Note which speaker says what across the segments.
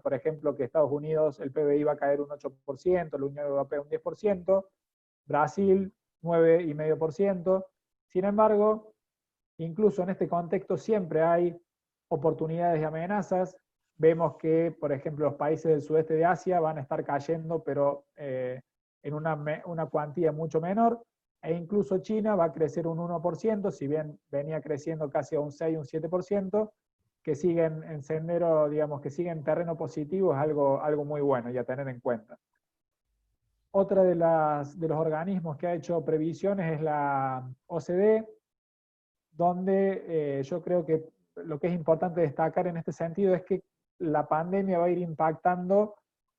Speaker 1: por ejemplo, que Estados Unidos el PBI va a caer un 8%, la Unión Europea un 10%, Brasil 9,5%. Sin embargo, incluso en este contexto siempre hay oportunidades y amenazas. Vemos que, por ejemplo, los países del sudeste de Asia van a estar cayendo, pero en una cuantía mucho menor, e incluso China va a crecer un 1%, si bien venía creciendo casi a un 6, un 7%, que siguen en sendero, digamos, que siguen en terreno positivo, es algo muy bueno y a tener en cuenta. Otra de los organismos que ha hecho previsiones es la OCDE, donde yo creo que lo que es importante destacar en este sentido es que la pandemia va a ir impactando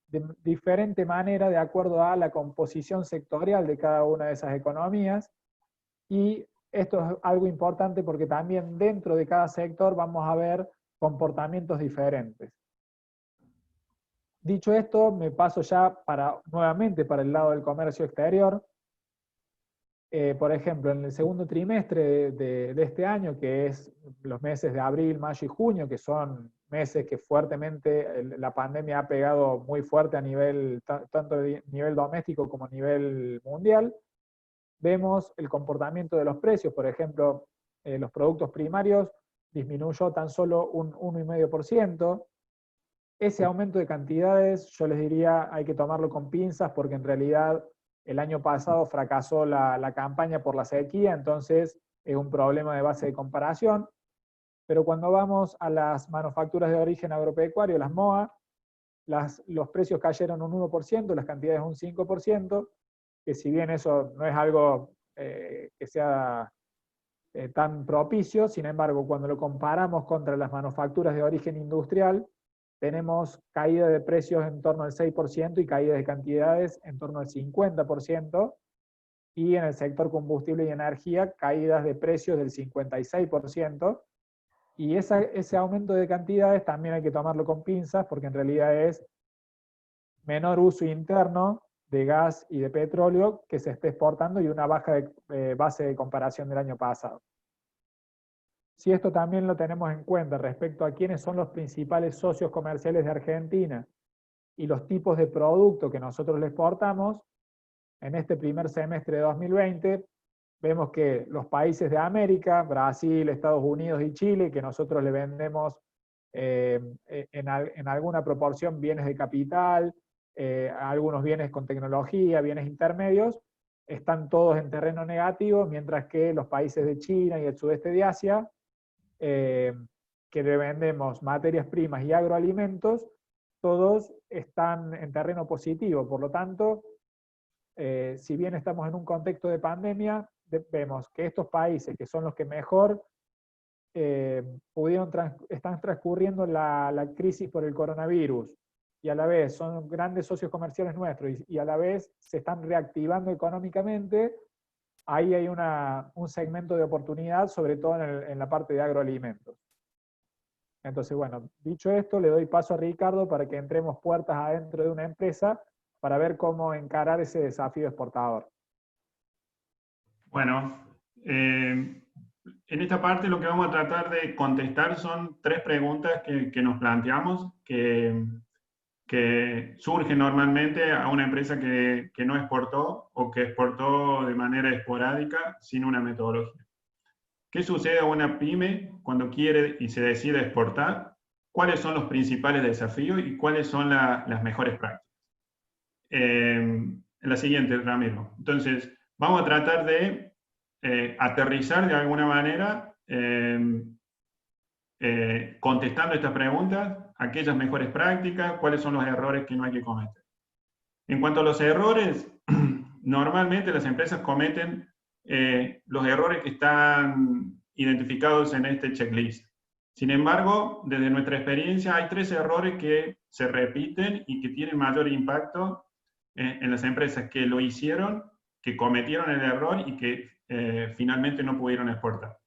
Speaker 1: de diferente manera de acuerdo a la composición sectorial de cada una de esas economías, y esto es algo importante porque también dentro de cada sector vamos a ver comportamientos diferentes. Dicho esto, me paso ya nuevamente para el lado del comercio exterior. Por ejemplo, en el segundo trimestre de este año, que es los meses de abril, mayo y junio, que son meses que fuertemente la pandemia ha pegado muy fuerte a nivel, tanto a nivel doméstico como a nivel mundial, vemos el comportamiento de los precios. Por ejemplo, los productos primarios disminuyó tan solo un 1,5%. Ese aumento de cantidades, yo les diría, hay que tomarlo con pinzas, porque en realidad el año pasado fracasó la campaña por la sequía, entonces es un problema de base de comparación. Pero cuando vamos a las manufacturas de origen agropecuario, las MOA, los precios cayeron un 1%, las cantidades un 5%, que si bien eso no es algo que sea tan propicio, sin embargo, cuando lo comparamos contra las manufacturas de origen industrial, tenemos caída de precios en torno al 6% y caída de cantidades en torno al 50%, y en el sector combustible y energía, caídas de precios del 56%, y ese aumento de cantidades también hay que tomarlo con pinzas, porque en realidad es menor uso interno de gas y de petróleo que se esté exportando y una baja base de comparación del año pasado. Si esto también lo tenemos en cuenta respecto a quiénes son los principales socios comerciales de Argentina y los tipos de producto que nosotros le exportamos, en este primer semestre de 2020, vemos que los países de América, Brasil, Estados Unidos y Chile, que nosotros le vendemos en alguna proporción bienes de capital, algunos bienes con tecnología, bienes intermedios, están todos en terreno negativo, mientras que los países de China y el sudeste de Asia, que le vendemos materias primas y agroalimentos, todos están en terreno positivo. Por lo tanto, si bien estamos en un contexto de pandemia, vemos que estos países, que son los que mejor están transcurriendo la crisis por el coronavirus, y a la vez son grandes socios comerciales nuestros, y a la vez se están reactivando económicamente, ahí hay un segmento de oportunidad, sobre todo en la parte de agroalimentos. Entonces, bueno, dicho esto, le doy paso a Ricardo para que entremos puertas adentro de una empresa para ver cómo encarar ese desafío exportador.
Speaker 2: Bueno, en esta parte lo que vamos a tratar de contestar son 3 preguntas que nos planteamos, que surgen normalmente a una empresa que no exportó o que exportó de manera esporádica sin una metodología. ¿Qué sucede a una pyme cuando quiere y se decide exportar? ¿Cuáles son los principales desafíos y cuáles son las mejores prácticas? La siguiente, Ramiro. Entonces, vamos a tratar de aterrizar de alguna manera, contestando estas preguntas, aquellas mejores prácticas, cuáles son los errores que no hay que cometer. En cuanto a los errores, normalmente las empresas cometen los errores que están identificados en este checklist. Sin embargo, desde nuestra experiencia hay 3 errores que se repiten y que tienen mayor impacto en las empresas que lo hicieron, que cometieron el error y que finalmente no pudieron exportar.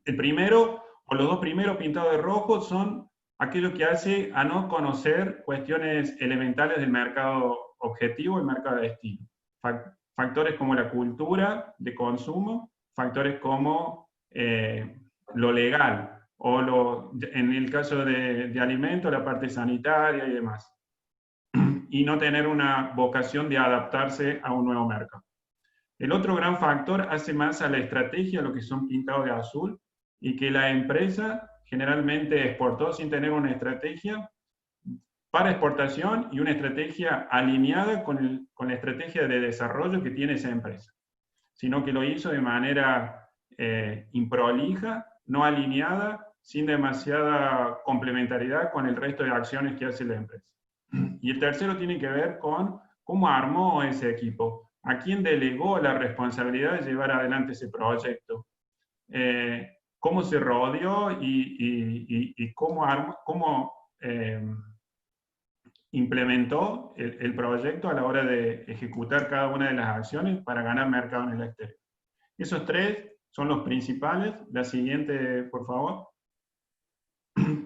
Speaker 2: El primero, o los 2 primeros pintados de rojo, son aquello que hace a no conocer cuestiones elementales del mercado objetivo y el mercado de destino. Factores como la cultura de consumo, factores como lo legal, o en el caso de alimentos, la parte sanitaria y demás. Y no tener una vocación de adaptarse a un nuevo mercado. El otro gran factor hace más a la estrategia, lo que son pintados de azul, y que la empresa generalmente exportó sin tener una estrategia para exportación y una estrategia alineada con la estrategia de desarrollo que tiene esa empresa, sino que lo hizo de manera improlija, no alineada, sin demasiada complementariedad con el resto de acciones que hace la empresa. Y el tercero tiene que ver con cómo armó ese equipo, a quién delegó la responsabilidad de llevar adelante ese proyecto, cómo se rodeó y cómo implementó el proyecto a la hora de ejecutar cada una de las acciones para ganar mercado en el exterior. Esos tres son los principales. La siguiente, por favor.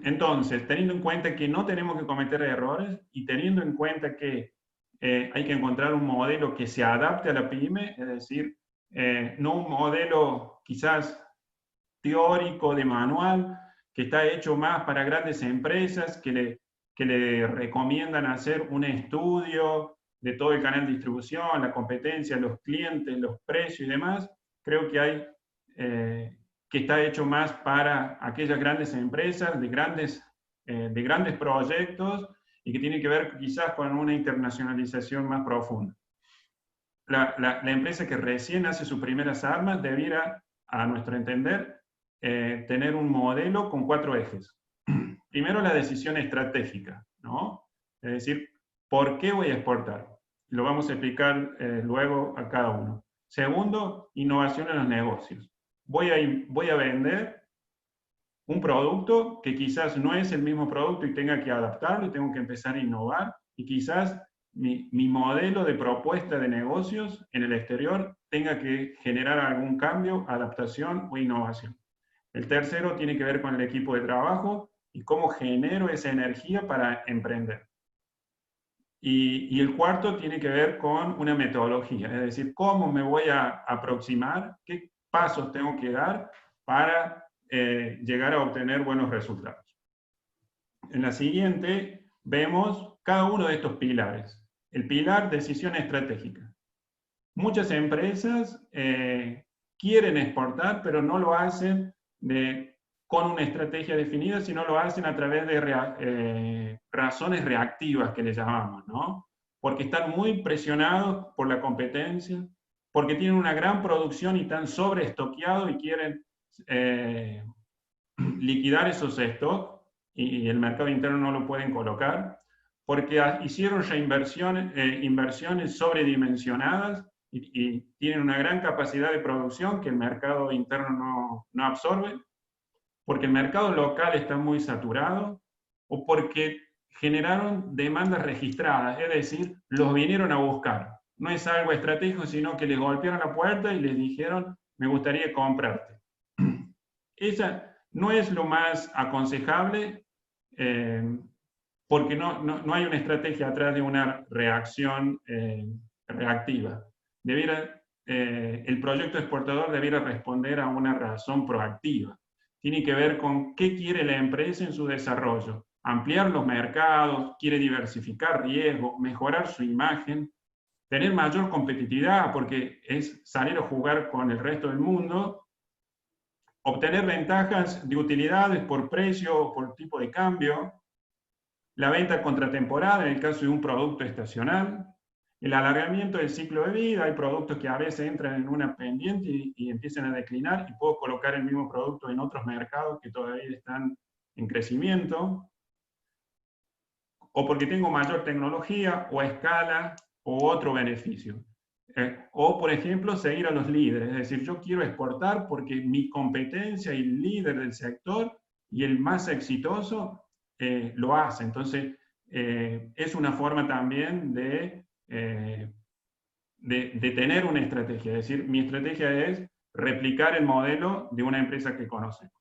Speaker 2: Entonces, teniendo en cuenta que no tenemos que cometer errores y teniendo en cuenta que hay que encontrar un modelo que se adapte a la pyme, es decir, no un modelo quizás teórico de manual, que está hecho más para grandes empresas que le recomiendan hacer un estudio de todo el canal de distribución, la competencia, los clientes, los precios y demás. Creo que hay que está hecho más para aquellas grandes empresas, de grandes proyectos, y que tiene que ver quizás con una internacionalización más profunda. La empresa que recién hace sus primeras armas debiera, a nuestro entender, tener un modelo con 4 ejes. Primero, la decisión estratégica, ¿no? Es decir, ¿por qué voy a exportar? Lo vamos a explicar luego a cada uno. Segundo, innovación en los negocios. Voy a vender un producto que quizás no es el mismo producto y tenga que adaptarlo y tengo que empezar a innovar, y quizás mi modelo de propuesta de negocios en el exterior tenga que generar algún cambio, adaptación o innovación. El tercero tiene que ver con el equipo de trabajo y cómo genero esa energía para emprender. Y el cuarto tiene que ver con una metodología, es decir, cómo me voy a aproximar, qué pasos tengo que dar para llegar a obtener buenos resultados. En la siguiente vemos cada uno de estos pilares. El pilar, decisión estratégica. Muchas empresas quieren exportar, pero no lo hacen con una estrategia definida, sino lo hacen a través de razones reactivas que le llamamos, ¿no? Porque están muy presionados por la competencia, porque tienen una gran producción y están sobreestoqueados y quieren liquidar esos stocks y el mercado interno no lo pueden colocar, porque hicieron inversiones sobredimensionadas y tienen una gran capacidad de producción que el mercado interno no absorbe, porque el mercado local está muy saturado o porque generaron demandas registradas, es decir, los vinieron a buscar. No es algo estratégico, sino que les golpearon la puerta y les dijeron, me gustaría comprarte. Esa no es lo más aconsejable porque no hay una estrategia atrás de una reacción reactiva. El proyecto exportador debiera responder a una razón proactiva. Tiene que ver con qué quiere la empresa en su desarrollo. Ampliar los mercados, quiere diversificar riesgo, mejorar su imagen, tener mayor competitividad, porque es salir a jugar con el resto del mundo, obtener ventajas de utilidades por precio o por tipo de cambio, la venta contratemporada en el caso de un producto estacional, el alargamiento del ciclo de vida. Hay productos que a veces entran en una pendiente y empiezan a declinar y puedo colocar el mismo producto en otros mercados que todavía están en crecimiento, o porque tengo mayor tecnología o escala o otro beneficio. O, por ejemplo, seguir a los líderes, es decir, yo quiero exportar porque mi competencia y el líder del sector y el más exitoso lo hace. Entonces, es una forma también de tener una estrategia. Es decir, mi estrategia es replicar el modelo de una empresa que conocemos.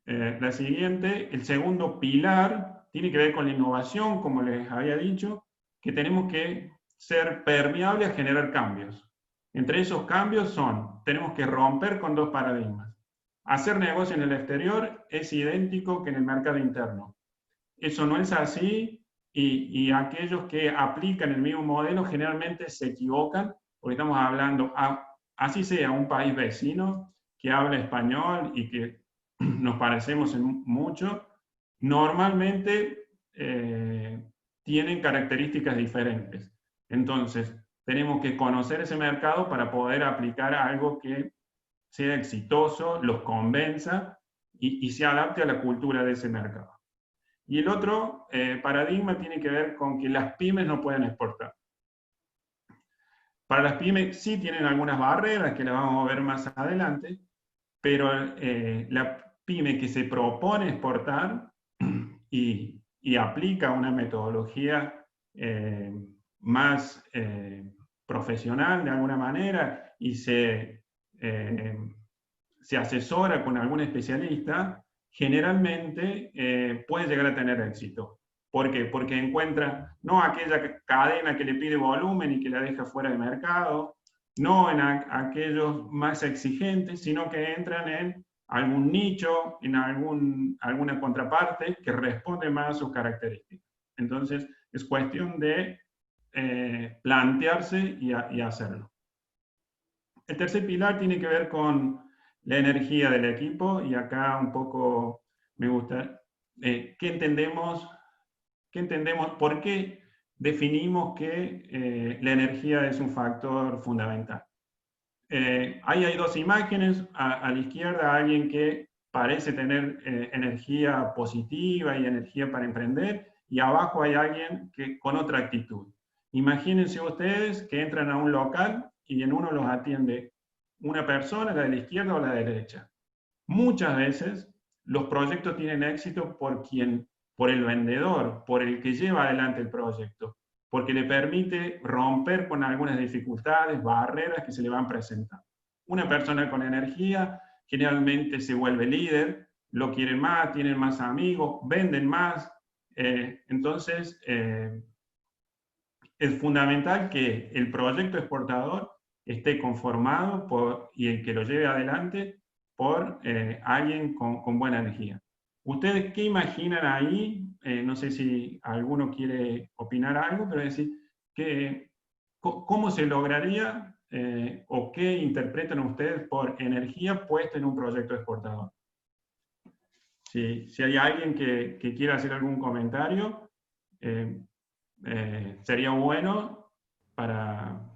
Speaker 2: La siguiente, el segundo pilar, tiene que ver con la innovación, como les había dicho, que tenemos que ser permeables a generar cambios. Entre esos cambios tenemos que romper con 2 paradigmas. hacer negocio en el exterior es idéntico que en el mercado interno. Eso no es así, y aquellos que aplican el mismo modelo generalmente se equivocan, porque estamos hablando, así sea un país vecino que habla español y que nos parecemos en mucho, normalmente tienen características diferentes. Entonces, tenemos que conocer ese mercado para poder aplicar algo que sea exitoso, los convenza y se adapte a la cultura de ese mercado. Y el otro paradigma tiene que ver con que las pymes no pueden exportar. Para las pymes sí tienen algunas barreras que las vamos a ver más adelante, pero la pyme que se propone exportar y aplica una metodología más profesional de alguna manera y se asesora con algún especialista, generalmente puede llegar a tener éxito. ¿Por qué? Porque encuentra no aquella cadena que le pide volumen y que la deja fuera de mercado, no en aquellos más exigentes, sino que entran en algún nicho, en alguna contraparte que responde más a sus características. Entonces, es cuestión de plantearse y hacerlo. El tercer pilar tiene que ver con la energía del equipo, y acá un poco me gusta, ¿qué entendemos? ¿Por qué definimos que la energía es un factor fundamental? Ahí hay dos imágenes, a la izquierda alguien que parece tener energía positiva y energía para emprender, y abajo hay alguien que, con otra actitud. Imagínense ustedes que entran a un local y en uno los atiende una persona, la de la izquierda o la de la derecha. Muchas veces los proyectos tienen éxito por el vendedor, por el que lleva adelante el proyecto, porque le permite romper con algunas dificultades, barreras que se le van presentando. Una persona con energía generalmente se vuelve líder, lo quieren más, tienen más amigos, venden más. Entonces, es fundamental que el proyecto exportador esté conformado y el que lo lleve adelante por alguien con buena energía. ¿Ustedes qué imaginan ahí? No sé si alguno quiere opinar algo, pero es decir, ¿cómo se lograría o qué interpretan ustedes por energía puesta en un proyecto exportador? Si hay alguien que quiera hacer algún comentario, sería bueno para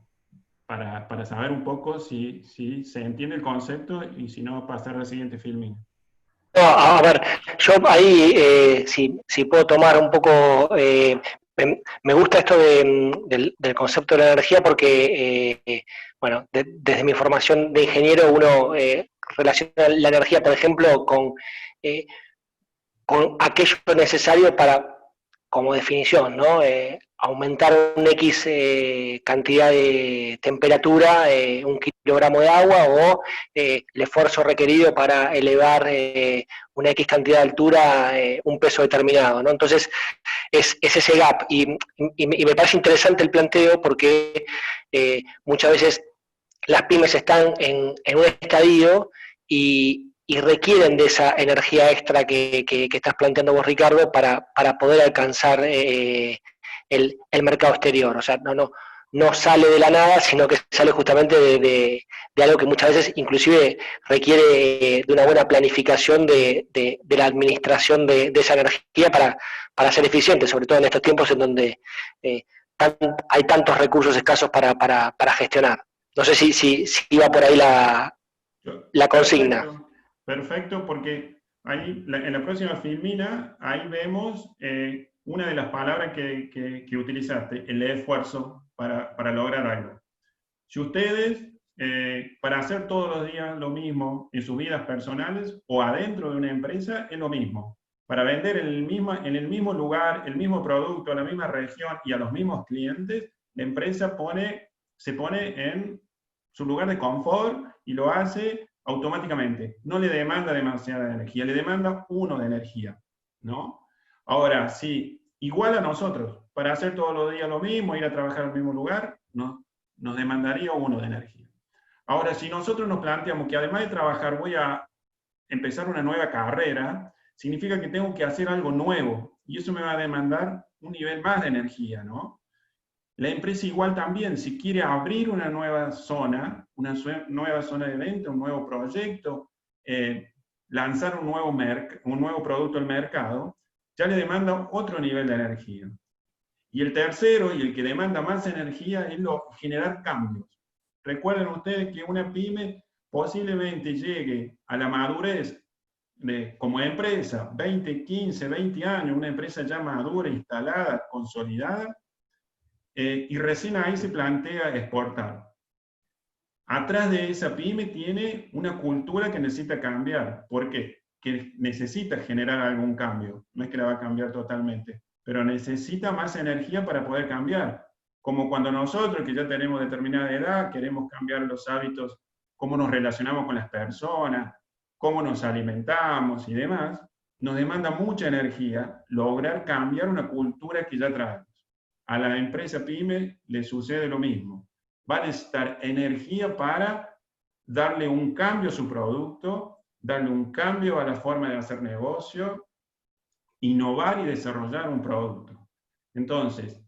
Speaker 2: saber un poco si se entiende el concepto, y si no, pasar al siguiente filming.
Speaker 3: No, a ver, yo ahí, si puedo tomar un poco, me gusta esto del concepto de la energía porque, bueno, desde mi formación de ingeniero uno relaciona la energía, por ejemplo, con aquello necesario para, como definición, ¿no? Aumentar un X cantidad de temperatura, un kilogramo de agua, o el esfuerzo requerido para elevar una X cantidad de altura, un peso determinado, ¿no? Entonces, es ese gap. Y me parece interesante el planteo porque muchas veces las pymes están en un estadio y requieren de esa energía extra que estás planteando vos, Ricardo, para poder alcanzar el mercado exterior. O sea, no sale de la nada, sino que sale justamente de algo que muchas veces inclusive requiere de una buena planificación de la administración de esa energía para ser eficiente, sobre todo en estos tiempos en donde hay tantos recursos escasos para gestionar. No sé si va por ahí la consigna.
Speaker 2: Perfecto, perfecto, porque ahí, en la próxima filmina, ahí vemos una de las palabras que utilizaste, el esfuerzo para lograr algo. Si ustedes, para hacer todos los días lo mismo en sus vidas personales o adentro de una empresa, es lo mismo. Para vender en el mismo lugar, el mismo producto, a la misma región y a los mismos clientes, la empresa se pone en su lugar de confort y lo hace automáticamente. No le demanda demasiada energía, le demanda uno de energía, ¿no? Ahora, si igual a nosotros, para hacer todos los días lo mismo, ir a trabajar al mismo lugar, ¿no? Nos demandaría uno de energía. Ahora, si nosotros nos planteamos que además de trabajar voy a empezar una nueva carrera, significa que tengo que hacer algo nuevo, y eso me va a demandar un nivel más de energía, ¿no? La empresa igual también, si quiere abrir una nueva zona de venta, un nuevo proyecto, lanzar un nuevo producto al mercado, ya le demanda otro nivel de energía. Y el tercero, y el que demanda más energía, es generar cambios. Recuerden ustedes que una pyme posiblemente llegue a la madurez como empresa, 20, 15, 20 años, una empresa ya madura, instalada, consolidada, y recién ahí se plantea exportar. Atrás de esa pyme tiene una cultura que necesita cambiar. ¿Por qué? Que necesita generar algún cambio. No es que la va a cambiar totalmente, pero necesita más energía para poder cambiar. Como cuando nosotros, que ya tenemos determinada edad, queremos cambiar los hábitos, cómo nos relacionamos con las personas, cómo nos alimentamos y demás, nos demanda mucha energía lograr cambiar una cultura que ya traemos. A la empresa pyme le sucede lo mismo. Va a necesitar energía para darle un cambio a su producto, darle un cambio a la forma de hacer negocio, innovar y desarrollar un producto. Entonces,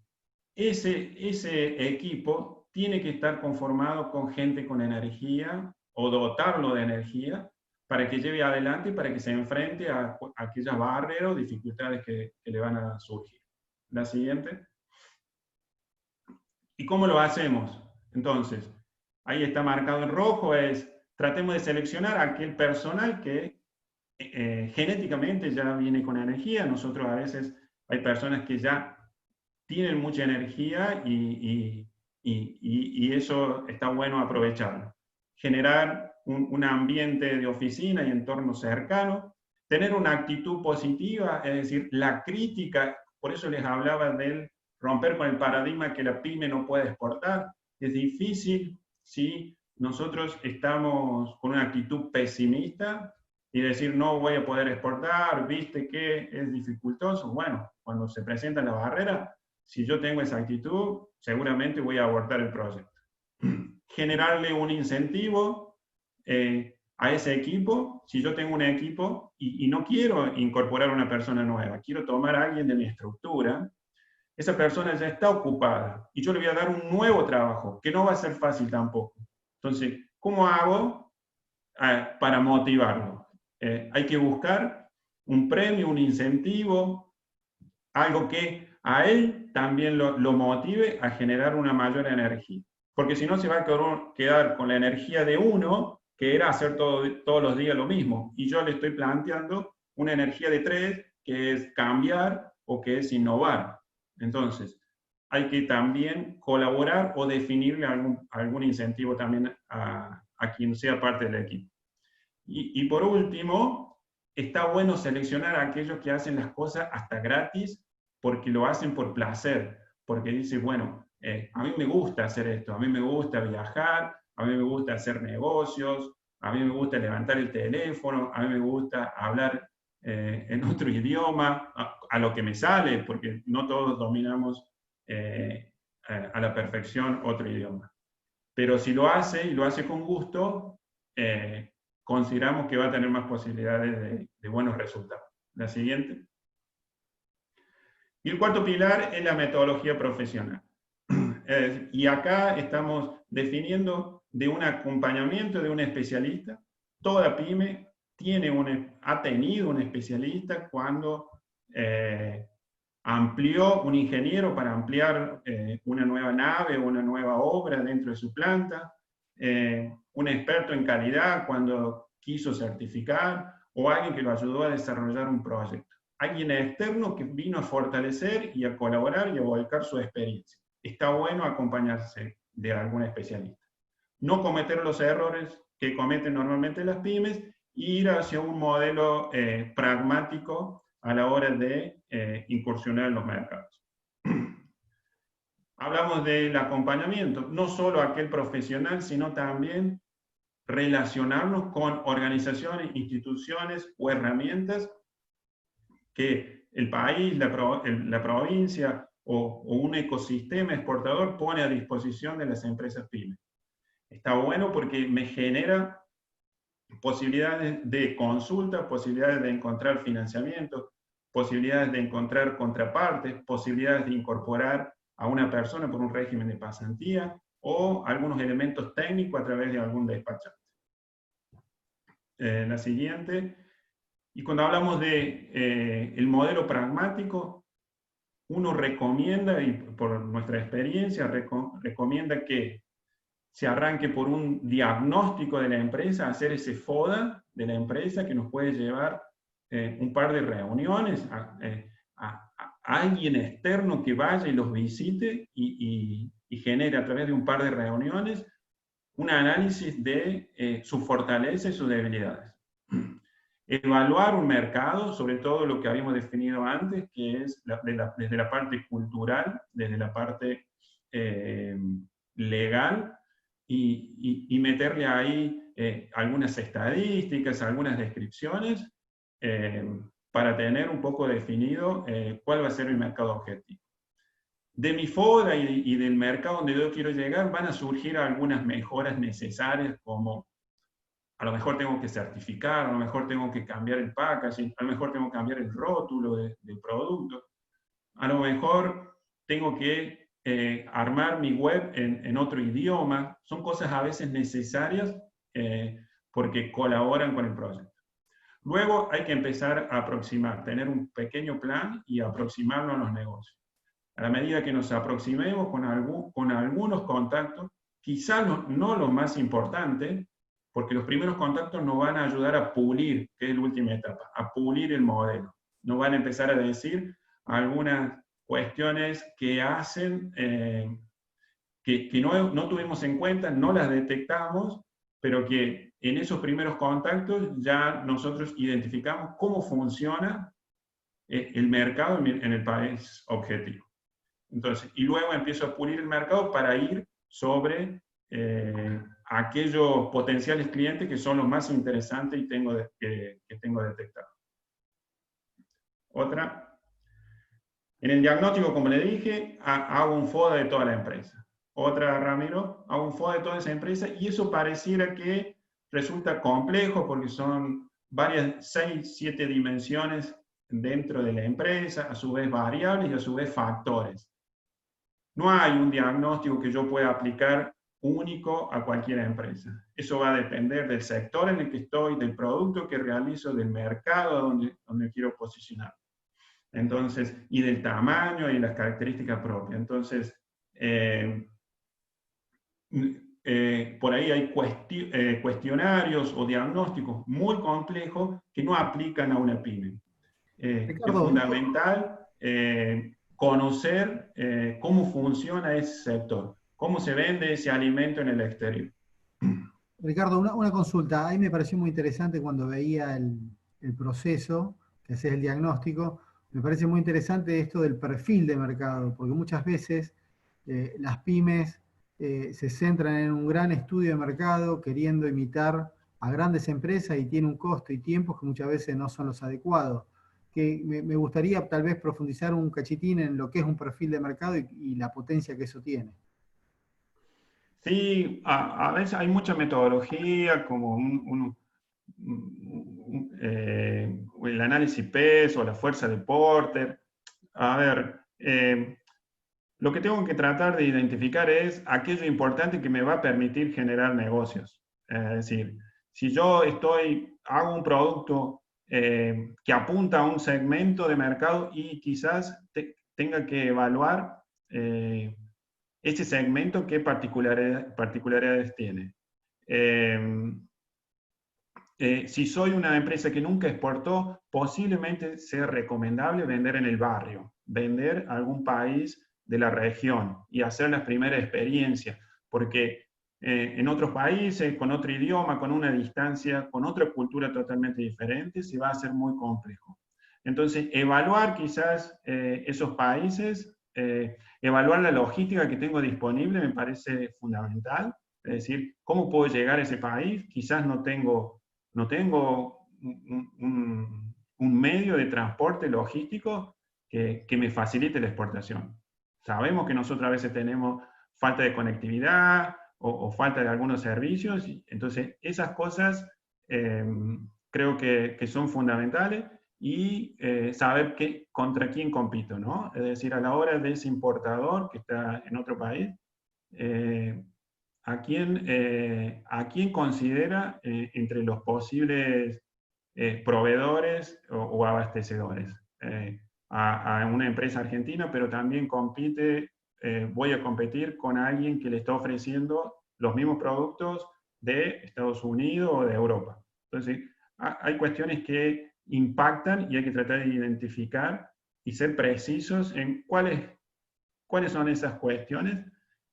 Speaker 2: ese equipo tiene que estar conformado con gente con energía o dotarlo de energía para que lleve adelante y para que se enfrente a aquellas barreras o dificultades que le van a surgir. La siguiente. ¿Y cómo lo hacemos? Entonces, ahí está marcado en rojo, tratemos de seleccionar aquel personal que genéticamente ya viene con energía. Nosotros a veces hay personas que ya tienen mucha energía y eso está bueno aprovecharlo. Generar un ambiente de oficina y entorno cercano, tener una actitud positiva, es decir, la crítica, por eso les hablaba del romper con el paradigma que la pyme no puede exportar. Es difícil si nosotros estamos con una actitud pesimista y decir no voy a poder exportar, viste que es dificultoso. Bueno, cuando se presenta la barrera, si yo tengo esa actitud, seguramente voy a abortar el proyecto. Generarle un incentivo a ese equipo. Si yo tengo un equipo y no quiero incorporar una persona nueva, quiero tomar a alguien de mi estructura, esa persona ya está ocupada y yo le voy a dar un nuevo trabajo, que no va a ser fácil tampoco. Entonces, ¿cómo hago para motivarlo? Hay que buscar un premio, un incentivo, algo que a él también lo motive a generar una mayor energía. Porque si no se va a quedar con la energía de uno, que era hacer todos los días lo mismo. Y yo le estoy planteando una energía de 3, que es cambiar o que es innovar. Entonces, hay que también colaborar o definirle algún incentivo también a quien sea parte del equipo. Y por último, está bueno seleccionar a aquellos que hacen las cosas hasta gratis, porque lo hacen por placer, porque dicen, bueno, a mí me gusta hacer esto, a mí me gusta viajar, a mí me gusta hacer negocios, a mí me gusta levantar el teléfono, a mí me gusta hablar en otro idioma, a lo que me sale, porque no todos dominamos a la perfección otro idioma. Pero si lo hace, y lo hace con gusto, consideramos que va a tener más posibilidades de buenos resultados. La siguiente. Y el cuarto pilar es la metodología profesional. Y acá estamos definiendo de un acompañamiento de un especialista. Toda pyme ha tenido un especialista cuando amplió un ingeniero para ampliar una nueva nave o una nueva obra dentro de su planta, un experto en calidad cuando quiso certificar, o alguien que lo ayudó a desarrollar un proyecto. Alguien externo que vino a fortalecer y a colaborar y a volcar su experiencia. Está bueno acompañarse de algún especialista. No cometer los errores que cometen normalmente las pymes y ir hacia un modelo pragmático a la hora de incursionar en los mercados. Hablamos del acompañamiento, no solo aquel profesional, sino también relacionarnos con organizaciones, instituciones o herramientas que el país, la provincia o un ecosistema exportador pone a disposición de las empresas pymes. Está bueno porque me genera posibilidades de consulta, posibilidades de encontrar financiamiento, posibilidades de encontrar contrapartes, posibilidades de incorporar a una persona por un régimen de pasantía o algunos elementos técnicos a través de algún despachante. La siguiente. Y cuando hablamos de el modelo pragmático, uno recomienda, y por nuestra experiencia, recomienda que se arranque por un diagnóstico de la empresa, hacer ese FODA de la empresa que nos puede llevar un par de reuniones, a alguien externo que vaya y los visite y genere a través de un par de reuniones un análisis de sus fortalezas y sus debilidades. Evaluar un mercado, sobre todo lo que habíamos definido antes, que es desde la parte cultural, desde la parte legal, y meterle ahí algunas estadísticas, algunas descripciones, para tener un poco definido cuál va a ser el mercado objetivo. De mi FODA y del mercado donde yo quiero llegar van a surgir algunas mejoras necesarias, como a lo mejor tengo que certificar, a lo mejor tengo que cambiar el packaging, a lo mejor tengo que cambiar el rótulo del producto, a lo mejor tengo que armar mi web en otro idioma. Son cosas a veces necesarias porque colaboran con el proyecto. Luego hay que empezar a aproximar, tener un pequeño plan y aproximarlo a los negocios. A la medida que nos aproximemos con algunos contactos, quizás no lo más importante, porque los primeros contactos nos van a ayudar a pulir, que es la última etapa, a pulir el modelo. Nos van a empezar a decir algunas cuestiones que hacen, que no tuvimos en cuenta, no las detectamos, pero que en esos primeros contactos ya nosotros identificamos cómo funciona el mercado en el país objetivo. Entonces, y luego empiezo a pulir el mercado para ir sobre aquellos potenciales clientes que son los más interesantes y que tengo detectados. Otra. En el diagnóstico, como le dije, hago un FODA de toda la empresa. Otra, Ramiro, hago un FODA de toda esa empresa y eso pareciera que resulta complejo porque son varias, 6, 7 dimensiones dentro de la empresa, a su vez variables y a su vez factores. No hay un diagnóstico que yo pueda aplicar único a cualquier empresa. Eso va a depender del sector en el que estoy, del producto que realizo, del mercado donde quiero posicionar. Entonces, y del tamaño y las características propias. Entonces, por ahí hay cuestionarios o diagnósticos muy complejos que no aplican a una pyme. Es fundamental conocer cómo funciona ese sector, cómo se vende ese alimento en el exterior.
Speaker 4: Ricardo, una consulta. Ahí me pareció muy interesante cuando veía el proceso, que haces el diagnóstico. Me parece muy interesante esto del perfil de mercado, porque muchas veces las pymes se centran en un gran estudio de mercado, queriendo imitar a grandes empresas y tiene un costo y tiempos que muchas veces no son los adecuados. Que me gustaría tal vez profundizar un cachitín en lo que es un perfil de mercado y la potencia que eso tiene.
Speaker 2: Sí, a veces hay mucha metodología, como el análisis PES o la fuerza de Porter. A ver, lo que tengo que tratar de identificar es aquello importante que me va a permitir generar negocios. Es decir, si yo hago un producto que apunta a un segmento de mercado y quizás tenga que evaluar ese segmento qué particularidades tiene. Si soy una empresa que nunca exportó, posiblemente sea recomendable vender en el barrio, vender a algún país de la región y hacer las primeras experiencias, porque en otros países, con otro idioma, con una distancia, con otra cultura totalmente diferente, se va a hacer muy complejo. Entonces, evaluar quizás esos países, evaluar la logística que tengo disponible me parece fundamental, es decir, ¿cómo puedo llegar a ese país? Quizás no tengo un medio de transporte logístico que me facilite la exportación. Sabemos que nosotros a veces tenemos falta de conectividad o falta de algunos servicios, entonces esas cosas creo que son fundamentales, y saber contra quién compito, ¿no? Es decir, a la hora de ese importador que está en otro país, ¿a quién considera entre los posibles proveedores o abastecedores? A una empresa argentina, pero también voy a competir con alguien que le está ofreciendo los mismos productos de Estados Unidos o de Europa. Entonces, hay cuestiones que impactan y hay que tratar de identificar y ser precisos en cuáles son esas cuestiones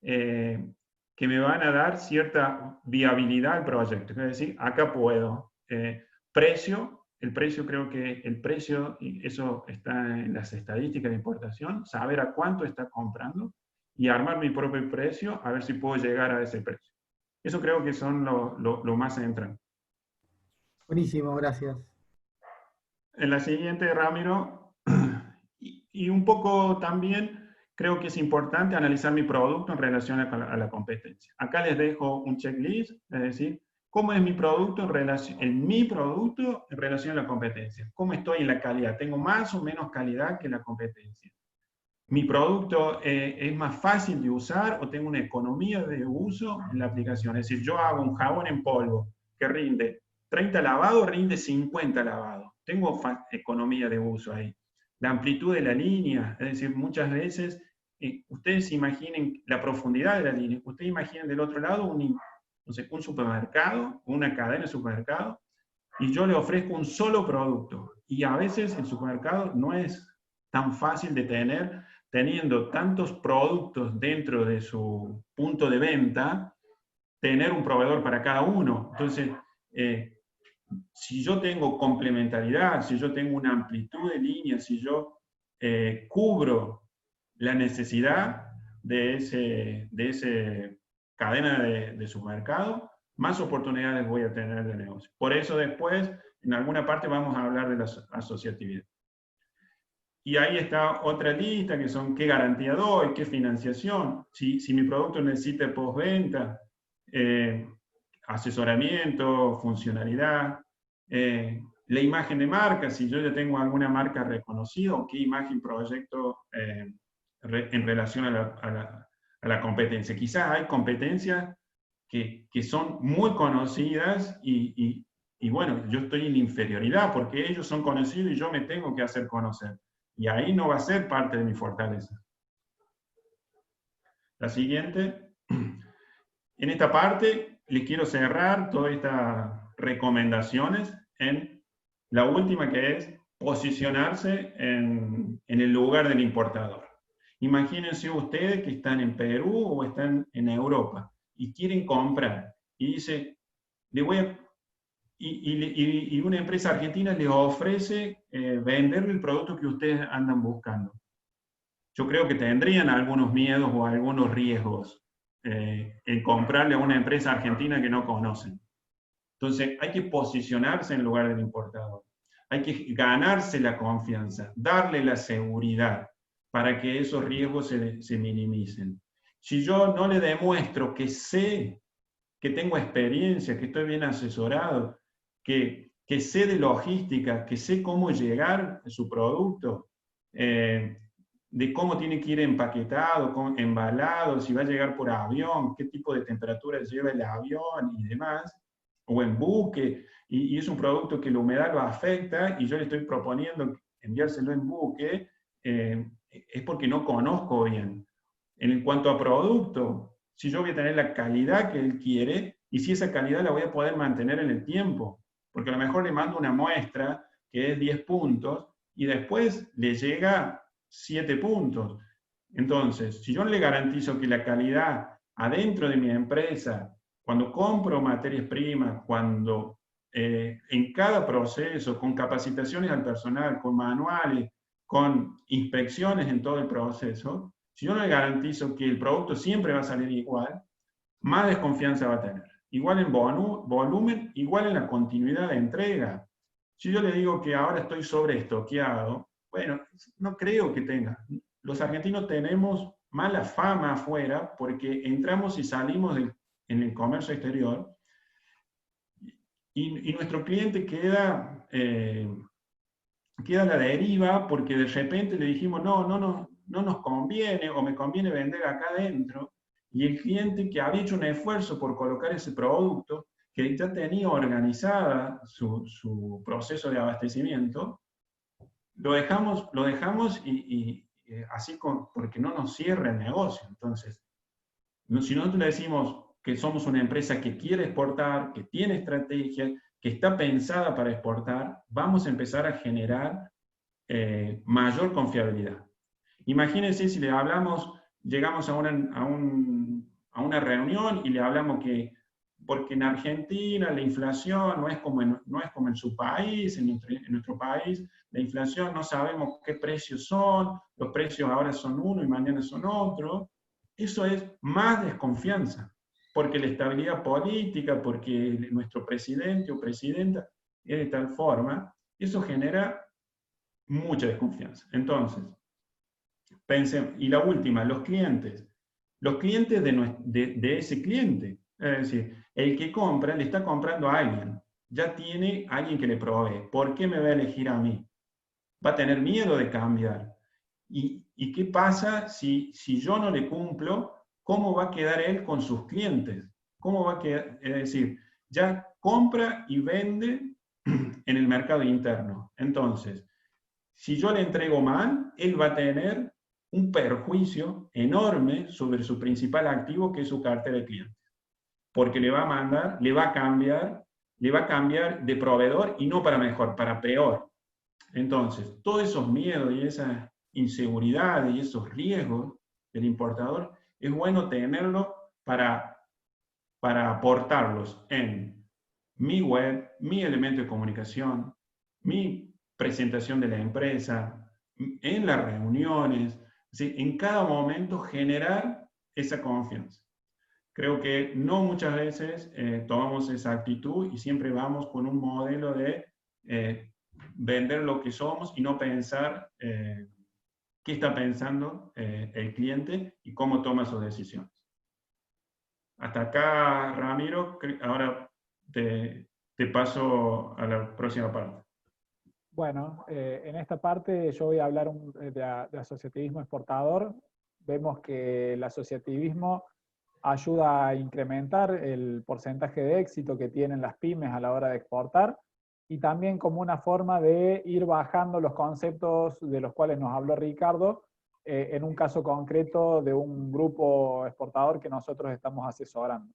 Speaker 2: que me van a dar cierta viabilidad al proyecto. Es decir, acá puedo. El precio, creo que el precio, y eso está en las estadísticas de importación, saber a cuánto está comprando y armar mi propio precio, a ver si puedo llegar a ese precio. Eso creo que son lo más central.
Speaker 4: Buenísimo, gracias.
Speaker 2: En la siguiente, Ramiro, y un poco también creo que es importante analizar mi producto en relación a la competencia. Acá les dejo un checklist, es decir, ¿cómo es mi producto en relación a la competencia? ¿Cómo estoy en la calidad? ¿Tengo más o menos calidad que la competencia? ¿Mi producto es más fácil de usar o tengo una economía de uso en la aplicación? Es decir, yo hago un jabón en polvo que rinde 30 lavados, rinde 50 lavados. Tengo economía de uso ahí. La amplitud de la línea, es decir, muchas veces, ustedes imaginen la profundidad de la línea, ustedes imaginen del otro lado un supermercado, una cadena de supermercado, y yo le ofrezco un solo producto. Y a veces el supermercado no es tan fácil de teniendo tantos productos dentro de su punto de venta, tener un proveedor para cada uno. Entonces, si yo tengo complementariedad, si yo tengo una amplitud de líneas, si yo cubro la necesidad de ese cadena de supermercado, más oportunidades voy a tener de negocio. Por eso después, en alguna parte vamos a hablar de la asociatividad. Y ahí está otra lista, que son qué garantía doy, qué financiación, si mi producto necesita postventa, asesoramiento, funcionalidad, la imagen de marca, si yo ya tengo alguna marca reconocida, o qué imagen proyecto en relación a la competencia. Quizás hay competencias que son muy conocidas y bueno, yo estoy en inferioridad porque ellos son conocidos y yo me tengo que hacer conocer. Y ahí no va a ser parte de mi fortaleza. La siguiente. En esta parte les quiero cerrar todas estas recomendaciones en la última, que es posicionarse en el lugar del importador. Imagínense ustedes que están en Perú o están en Europa y quieren comprar y dice, y una empresa argentina les ofrece venderle el producto que ustedes andan buscando. Yo creo que tendrían algunos miedos o algunos riesgos en comprarle a una empresa argentina que no conocen. Entonces hay que posicionarse en lugar del importador. Hay que ganarse la confianza, darle la seguridad para que esos riesgos se minimicen. Si yo no le demuestro que sé, que tengo experiencia, que estoy bien asesorado, que sé de logística, que sé cómo llegar a su producto, de cómo tiene que ir empaquetado, embalado, si va a llegar por avión, qué tipo de temperatura lleva el avión y demás, o en buque, y es un producto que la humedad lo afecta, y yo le estoy proponiendo enviárselo en buque, es porque no conozco bien. En cuanto a producto, si yo voy a tener la calidad que él quiere, y si esa calidad la voy a poder mantener en el tiempo, porque a lo mejor le mando una muestra que es 10 puntos, y después le llega 7 puntos. Entonces, si yo le garantizo que la calidad adentro de mi empresa, cuando compro materias primas, cuando en cada proceso, con capacitaciones al personal, con manuales, con inspecciones en todo el proceso, si yo no le garantizo que el producto siempre va a salir igual, más desconfianza va a tener. Igual en volumen, igual en la continuidad de entrega. Si yo le digo que ahora estoy sobreestoqueado, bueno, no creo que tenga. Los argentinos tenemos mala fama afuera porque entramos y salimos en el comercio exterior y nuestro cliente queda a la deriva porque de repente le dijimos, no nos conviene, o me conviene vender acá adentro, y el cliente que había hecho un esfuerzo por colocar ese producto, que ya tenía organizada su proceso de abastecimiento, lo dejamos así porque no nos cierra el negocio. Entonces, si nosotros le decimos que somos una empresa que quiere exportar, que tiene estrategia, que está pensada para exportar, vamos a empezar a generar mayor confiabilidad. Imagínense si le hablamos, llegamos a una reunión y le hablamos porque en Argentina la inflación no es como en su país, en nuestro país, la inflación no sabemos qué precios son, los precios ahora son uno y mañana son otro. Eso es más desconfianza, porque la estabilidad política, porque nuestro presidente o presidenta es de tal forma, eso genera mucha desconfianza. Entonces, pensemos, y la última, los clientes. Los clientes de ese cliente. Es decir, el que compra, le está comprando a alguien. Ya tiene alguien que le provee. ¿Por qué me va a elegir a mí? Va a tener miedo de cambiar. ¿Y qué pasa si yo no le cumplo? ¿Cómo va a quedar él con sus clientes? ¿Cómo va a quedar? Es decir, ya compra y vende en el mercado interno. Entonces, si yo le entrego mal, él va a tener un perjuicio enorme sobre su principal activo, que es su cartera de clientes. Porque le va a cambiar de proveedor, y no para mejor, para peor. Entonces, todos esos miedos y esas inseguridades y esos riesgos del importador, es bueno tenerlo para aportarlos en mi web, mi elemento de comunicación, mi presentación de la empresa, en las reuniones, ¿sí? En cada momento generar esa confianza. Creo que no muchas veces tomamos esa actitud y siempre vamos con un modelo de vender lo que somos y no pensar qué está pensando el cliente y cómo toma sus decisiones. Hasta acá, Ramiro, ahora te paso a la próxima parte.
Speaker 1: Bueno, en esta parte yo voy a hablar de asociativismo exportador. Vemos que el asociativismo ayuda a incrementar el porcentaje de éxito que tienen las pymes a la hora de exportar, y también como una forma de ir bajando los conceptos de los cuales nos habló Ricardo, en un caso concreto de un grupo exportador que nosotros estamos asesorando.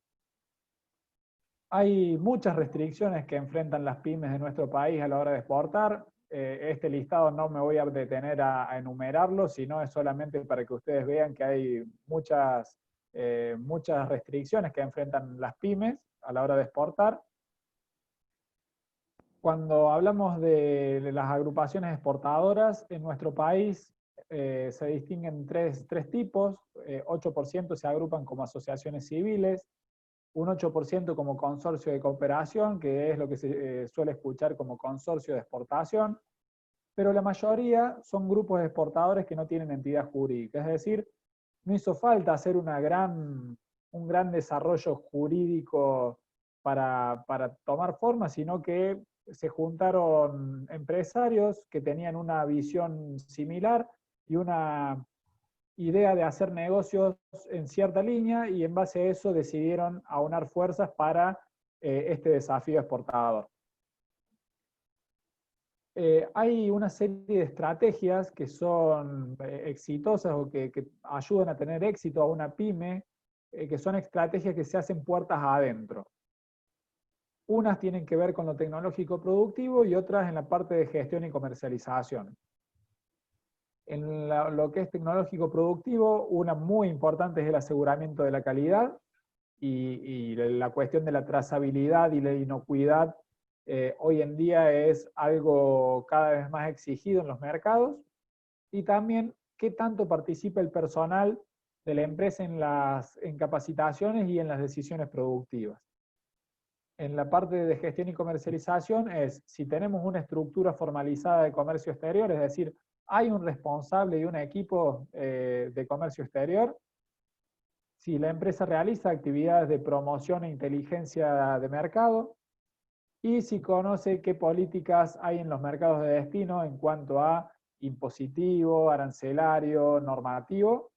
Speaker 1: Hay muchas restricciones que enfrentan las pymes de nuestro país a la hora de exportar. Este listado no me voy a detener a enumerarlo, sino es solamente para que ustedes vean que hay muchas restricciones que enfrentan las pymes a la hora de exportar. Cuando hablamos de las agrupaciones exportadoras, en nuestro país se distinguen tres tipos. 8% se agrupan como asociaciones civiles, un 8% como consorcio de cooperación, que es lo que se suele escuchar como consorcio de exportación, pero la mayoría son grupos de exportadores que no tienen entidad jurídica. Es decir, no hizo falta hacer un gran desarrollo jurídico para tomar forma, sino que se juntaron empresarios que tenían una visión similar y una idea de hacer negocios en cierta línea, y en base a eso decidieron aunar fuerzas para este desafío exportador. Hay una serie de estrategias que son exitosas o que ayudan a tener éxito a una pyme, que son estrategias que se hacen puertas adentro. Unas tienen que ver con lo tecnológico productivo y otras en la parte de gestión y comercialización. En lo que es tecnológico productivo, una muy importante es el aseguramiento de la calidad y la cuestión de la trazabilidad y la inocuidad. Hoy en día es algo cada vez más exigido en los mercados, y también qué tanto participa el personal de la empresa en capacitaciones y en las decisiones productivas. En la parte de gestión y comercialización es si tenemos una estructura formalizada de comercio exterior, es decir, hay un responsable y un equipo de comercio exterior. Si la empresa realiza actividades de promoción e inteligencia de mercado, y si conoce qué políticas hay en los mercados de destino en cuanto a impositivo, arancelario, normativo,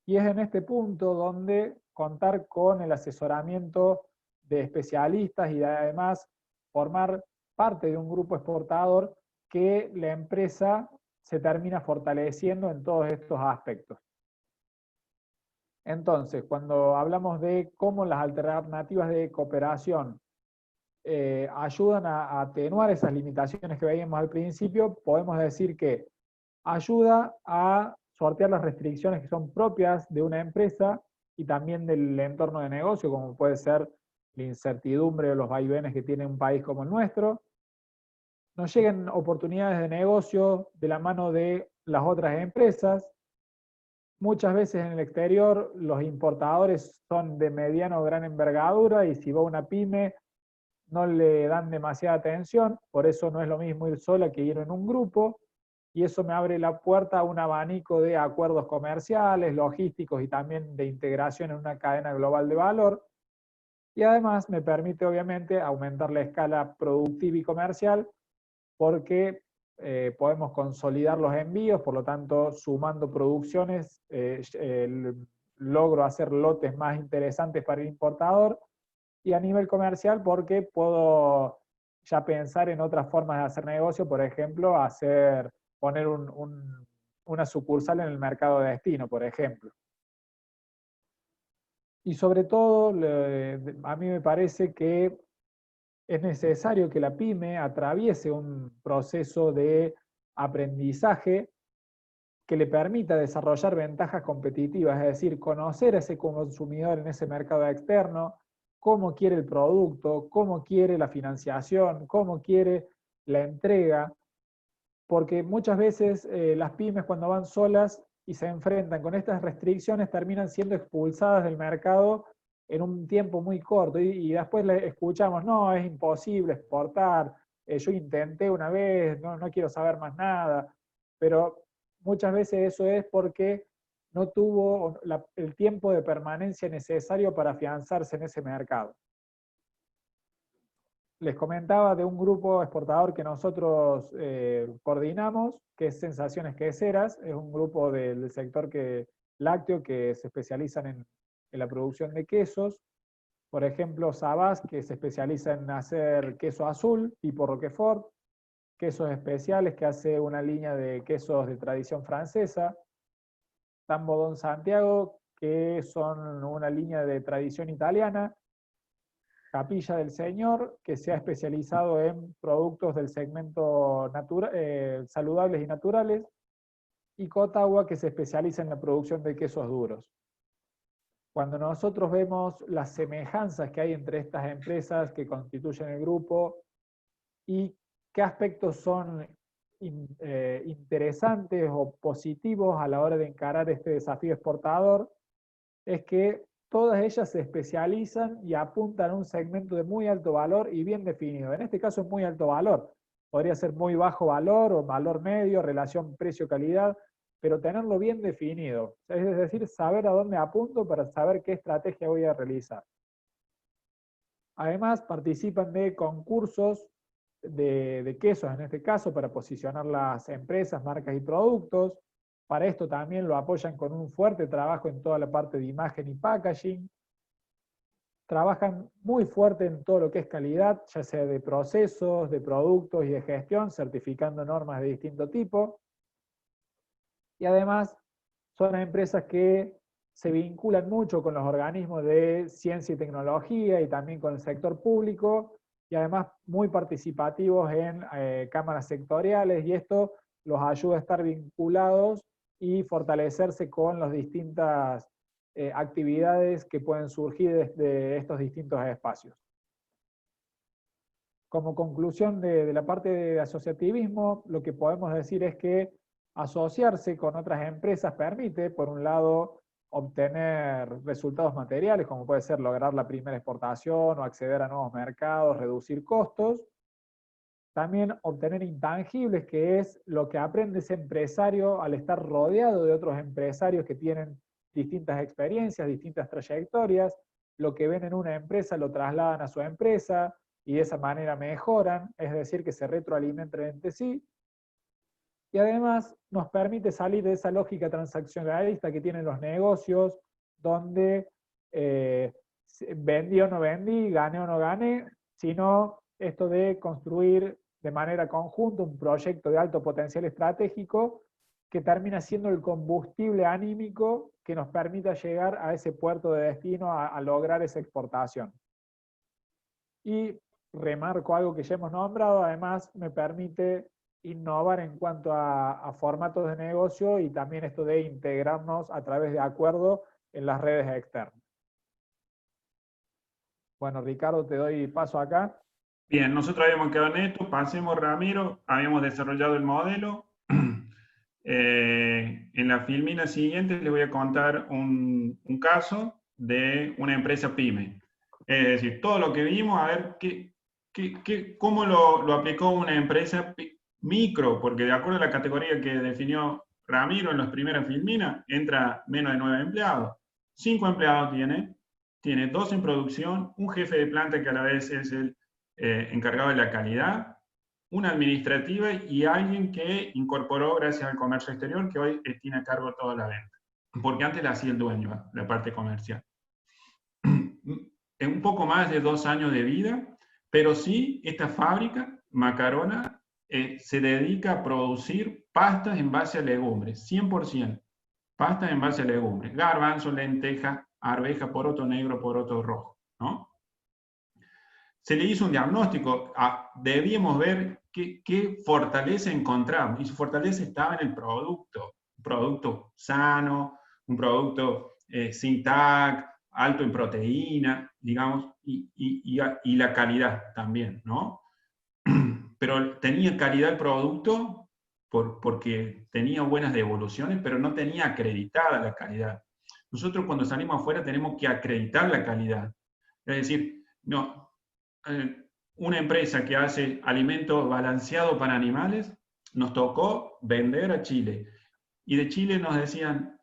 Speaker 1: y es en este punto donde contar con el asesoramiento de especialistas y además formar parte de un grupo exportador que la empresa se termina fortaleciendo en todos estos aspectos. Entonces, cuando hablamos de cómo las alternativas de cooperación ayudan a atenuar esas limitaciones que veíamos al principio, podemos decir que ayuda a sortear las restricciones que son propias de una empresa y también del entorno de negocio, como puede ser la incertidumbre o los vaivenes que tiene un país como el nuestro. Nos llegan oportunidades de negocio de la mano de las otras empresas. Muchas veces en el exterior los importadores son de mediano o gran envergadura y si va una pyme no le dan demasiada atención, por eso no es lo mismo ir sola que ir en un grupo, y eso me abre la puerta a un abanico de acuerdos comerciales, logísticos y también de integración en una cadena global de valor, y además me permite obviamente aumentar la escala productiva y comercial porque podemos consolidar los envíos, por lo tanto sumando producciones logro hacer lotes más interesantes para el importador, y a nivel comercial porque puedo ya pensar en otras formas de hacer negocio, por ejemplo, poner una sucursal en el mercado de destino, por ejemplo. Y sobre todo, a mí me parece que es necesario que la pyme atraviese un proceso de aprendizaje que le permita desarrollar ventajas competitivas, es decir, conocer a ese consumidor en ese mercado externo, cómo quiere el producto, cómo quiere la financiación, cómo quiere la entrega, porque muchas veces las pymes cuando van solas y se enfrentan con estas restricciones terminan siendo expulsadas del mercado en un tiempo muy corto y después le escuchamos, no, es imposible exportar, yo intenté una vez, no quiero saber más nada, pero muchas veces eso es porque no tuvo el tiempo de permanencia necesario para afianzarse en ese mercado. Les comentaba de un grupo exportador que nosotros coordinamos, que es Sensaciones Queseras, es un grupo del sector lácteo que se especializan en la producción de quesos. Por ejemplo, Sabás, que se especializa en hacer queso azul, tipo Roquefort, quesos especiales, que hace una línea de quesos de tradición francesa. Tambo Don Santiago, que son una línea de tradición italiana. Capilla del Señor, que se ha especializado en productos del segmento saludables y naturales, y Cotagua, que se especializa en la producción de quesos duros. Cuando nosotros vemos las semejanzas que hay entre estas empresas que constituyen el grupo y qué aspectos son interesantes o positivos a la hora de encarar este desafío exportador, es que todas ellas se especializan y apuntan a un segmento de muy alto valor y bien definido. En este caso es muy alto valor. Podría ser muy bajo valor o valor medio, relación precio-calidad, pero tenerlo bien definido. Es decir, saber a dónde apunto para saber qué estrategia voy a realizar. Además, participan de concursos de quesos, en este caso, para posicionar las empresas, marcas y productos. Para esto también lo apoyan con un fuerte trabajo en toda la parte de imagen y packaging. Trabajan muy fuerte en todo lo que es calidad, ya sea de procesos, de productos y de gestión, certificando normas de distinto tipo. Y además son empresas que se vinculan mucho con los organismos de ciencia y tecnología y también con el sector público, y además muy participativos en cámaras sectoriales, y esto los ayuda a estar vinculados y fortalecerse con las distintas actividades que pueden surgir desde estos distintos espacios. Como conclusión de la parte de asociativismo, lo que podemos decir es que asociarse con otras empresas permite, por un lado, obtener resultados materiales, como puede ser lograr la primera exportación o acceder a nuevos mercados, reducir costos. También obtener intangibles, que es lo que aprende ese empresario al estar rodeado de otros empresarios que tienen distintas experiencias, distintas trayectorias. Lo que ven en una empresa lo trasladan a su empresa, y de esa manera mejoran, es decir, que se retroalimentan entre sí, y además nos permite salir de esa lógica transaccionalista que tienen los negocios, donde vendí o no vendí, gané o no gané, sino esto de construir de manera conjunta un proyecto de alto potencial estratégico que termina siendo el combustible anímico que nos permita llegar a ese puerto de destino, a lograr esa exportación. Y remarco algo que ya hemos nombrado, además me permite innovar en cuanto a formatos de negocio y también esto de integrarnos a través de acuerdo en las redes externas. Bueno, Ricardo, te doy paso acá.
Speaker 2: Bien, nosotros habíamos quedado en esto, pasemos Ramiro, habíamos desarrollado el modelo. En la filmina siguiente les voy a contar un caso de una empresa pyme. Es decir, todo lo que vimos, a ver cómo lo aplicó una empresa micro, porque de acuerdo a la categoría que definió Ramiro en las primeras filminas, entra menos de 9 empleados. 5 empleados tiene 2 en producción, un jefe de planta que a la vez es el encargado de la calidad, una administrativa y alguien que incorporó gracias al comercio exterior, que hoy tiene a cargo toda la venta. Porque antes la hacía el dueño, la parte comercial. En un poco más de 2 años de vida, pero sí, esta fábrica, Macarona, se dedica a producir pastas en base a legumbres, 100%. Pastas en base a legumbres, garbanzo, lenteja, arveja, poroto negro, poroto rojo, ¿no? Se le hizo un diagnóstico, debíamos ver qué fortaleza encontramos, y su fortaleza estaba en el producto, un producto sano, un producto sin TAC, alto en proteína, digamos, y la calidad también, ¿no? Pero tenía calidad el producto porque tenía buenas devoluciones, pero no tenía acreditada la calidad. Nosotros cuando salimos afuera tenemos que acreditar la calidad. Es decir, no, una empresa que hace alimento balanceado para animales, nos tocó vender a Chile. Y de Chile nos decían,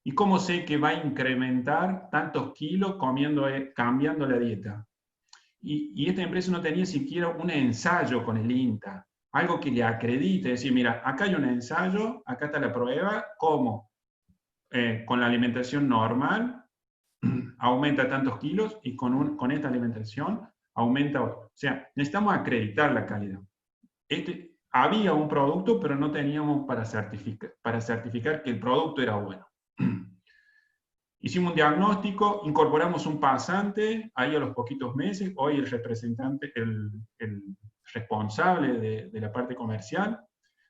Speaker 2: ¿y cómo sé que va a incrementar tantos kilos cambiando la dieta? Y esta empresa no tenía siquiera un ensayo con el INTA, algo que le acredite, decir, mira, acá hay un ensayo, acá está la prueba, ¿cómo? Con la alimentación normal aumenta tantos kilos y con esta alimentación aumenta otro. O sea, necesitamos acreditar la calidad. Había un producto, pero no teníamos para certificar que el producto era bueno. Hicimos un diagnóstico, incorporamos un pasante, ahí a los poquitos meses, hoy el representante, el responsable de la parte comercial.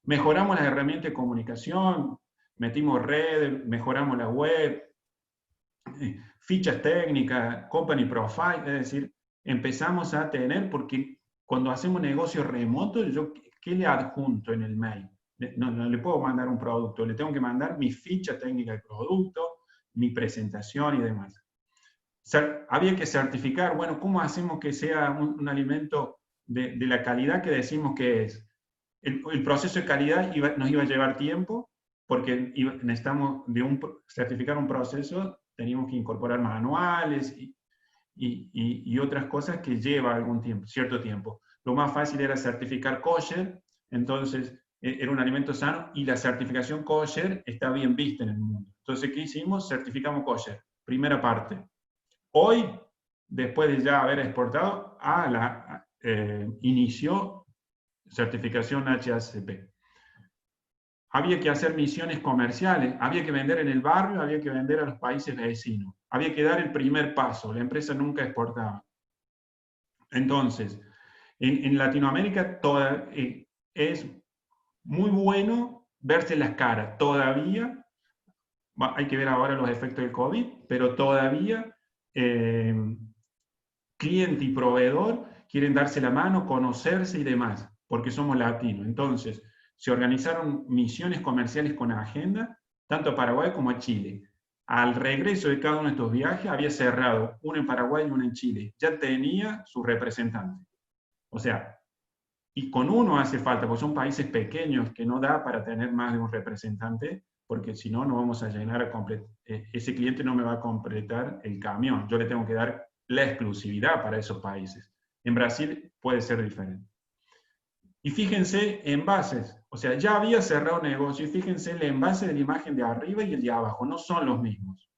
Speaker 2: Mejoramos las herramientas de comunicación, metimos redes, mejoramos la web, fichas técnicas, company profile, es decir, empezamos a tener, porque cuando hacemos negocio remoto, ¿qué le adjunto en el mail? No le puedo mandar un producto, le tengo que mandar mi ficha técnica del producto, mi presentación y demás. Había que certificar, bueno, ¿cómo hacemos que sea un alimento de la calidad que decimos que es? El proceso de calidad nos iba a llevar tiempo, porque necesitamos certificar un proceso, teníamos que incorporar manuales y otras cosas que lleva algún tiempo, cierto tiempo. Lo más fácil era certificar kosher, entonces era un alimento sano y la certificación kosher está bien vista en el mundo. Entonces, ¿qué hicimos? Certificamos kosher, primera parte. Hoy, después de ya haber exportado, inició certificación HACCP. Había que hacer misiones comerciales, había que vender en el barrio, había que vender a los países vecinos. Había que dar el primer paso, la empresa nunca exportaba. Entonces, en Latinoamérica es muy bueno verse las caras, todavía, hay que ver ahora los efectos del COVID, pero todavía cliente y proveedor quieren darse la mano, conocerse y demás, porque somos latinos. Entonces, se organizaron misiones comerciales con agenda, tanto a Paraguay como a Chile. Al regreso de cada uno de estos viajes, había cerrado uno en Paraguay y uno en Chile. Ya tenía su representante. O sea, y con uno hace falta, porque son países pequeños que no da para tener más de un representante, porque si no, no vamos a llenar ese cliente no me va a completar el camión. Yo le tengo que dar la exclusividad para esos países. En Brasil puede ser diferente. Y fíjense envases, o sea, ya había cerrado negocio, y fíjense el envase de la imagen de arriba y el de abajo, no son los mismos.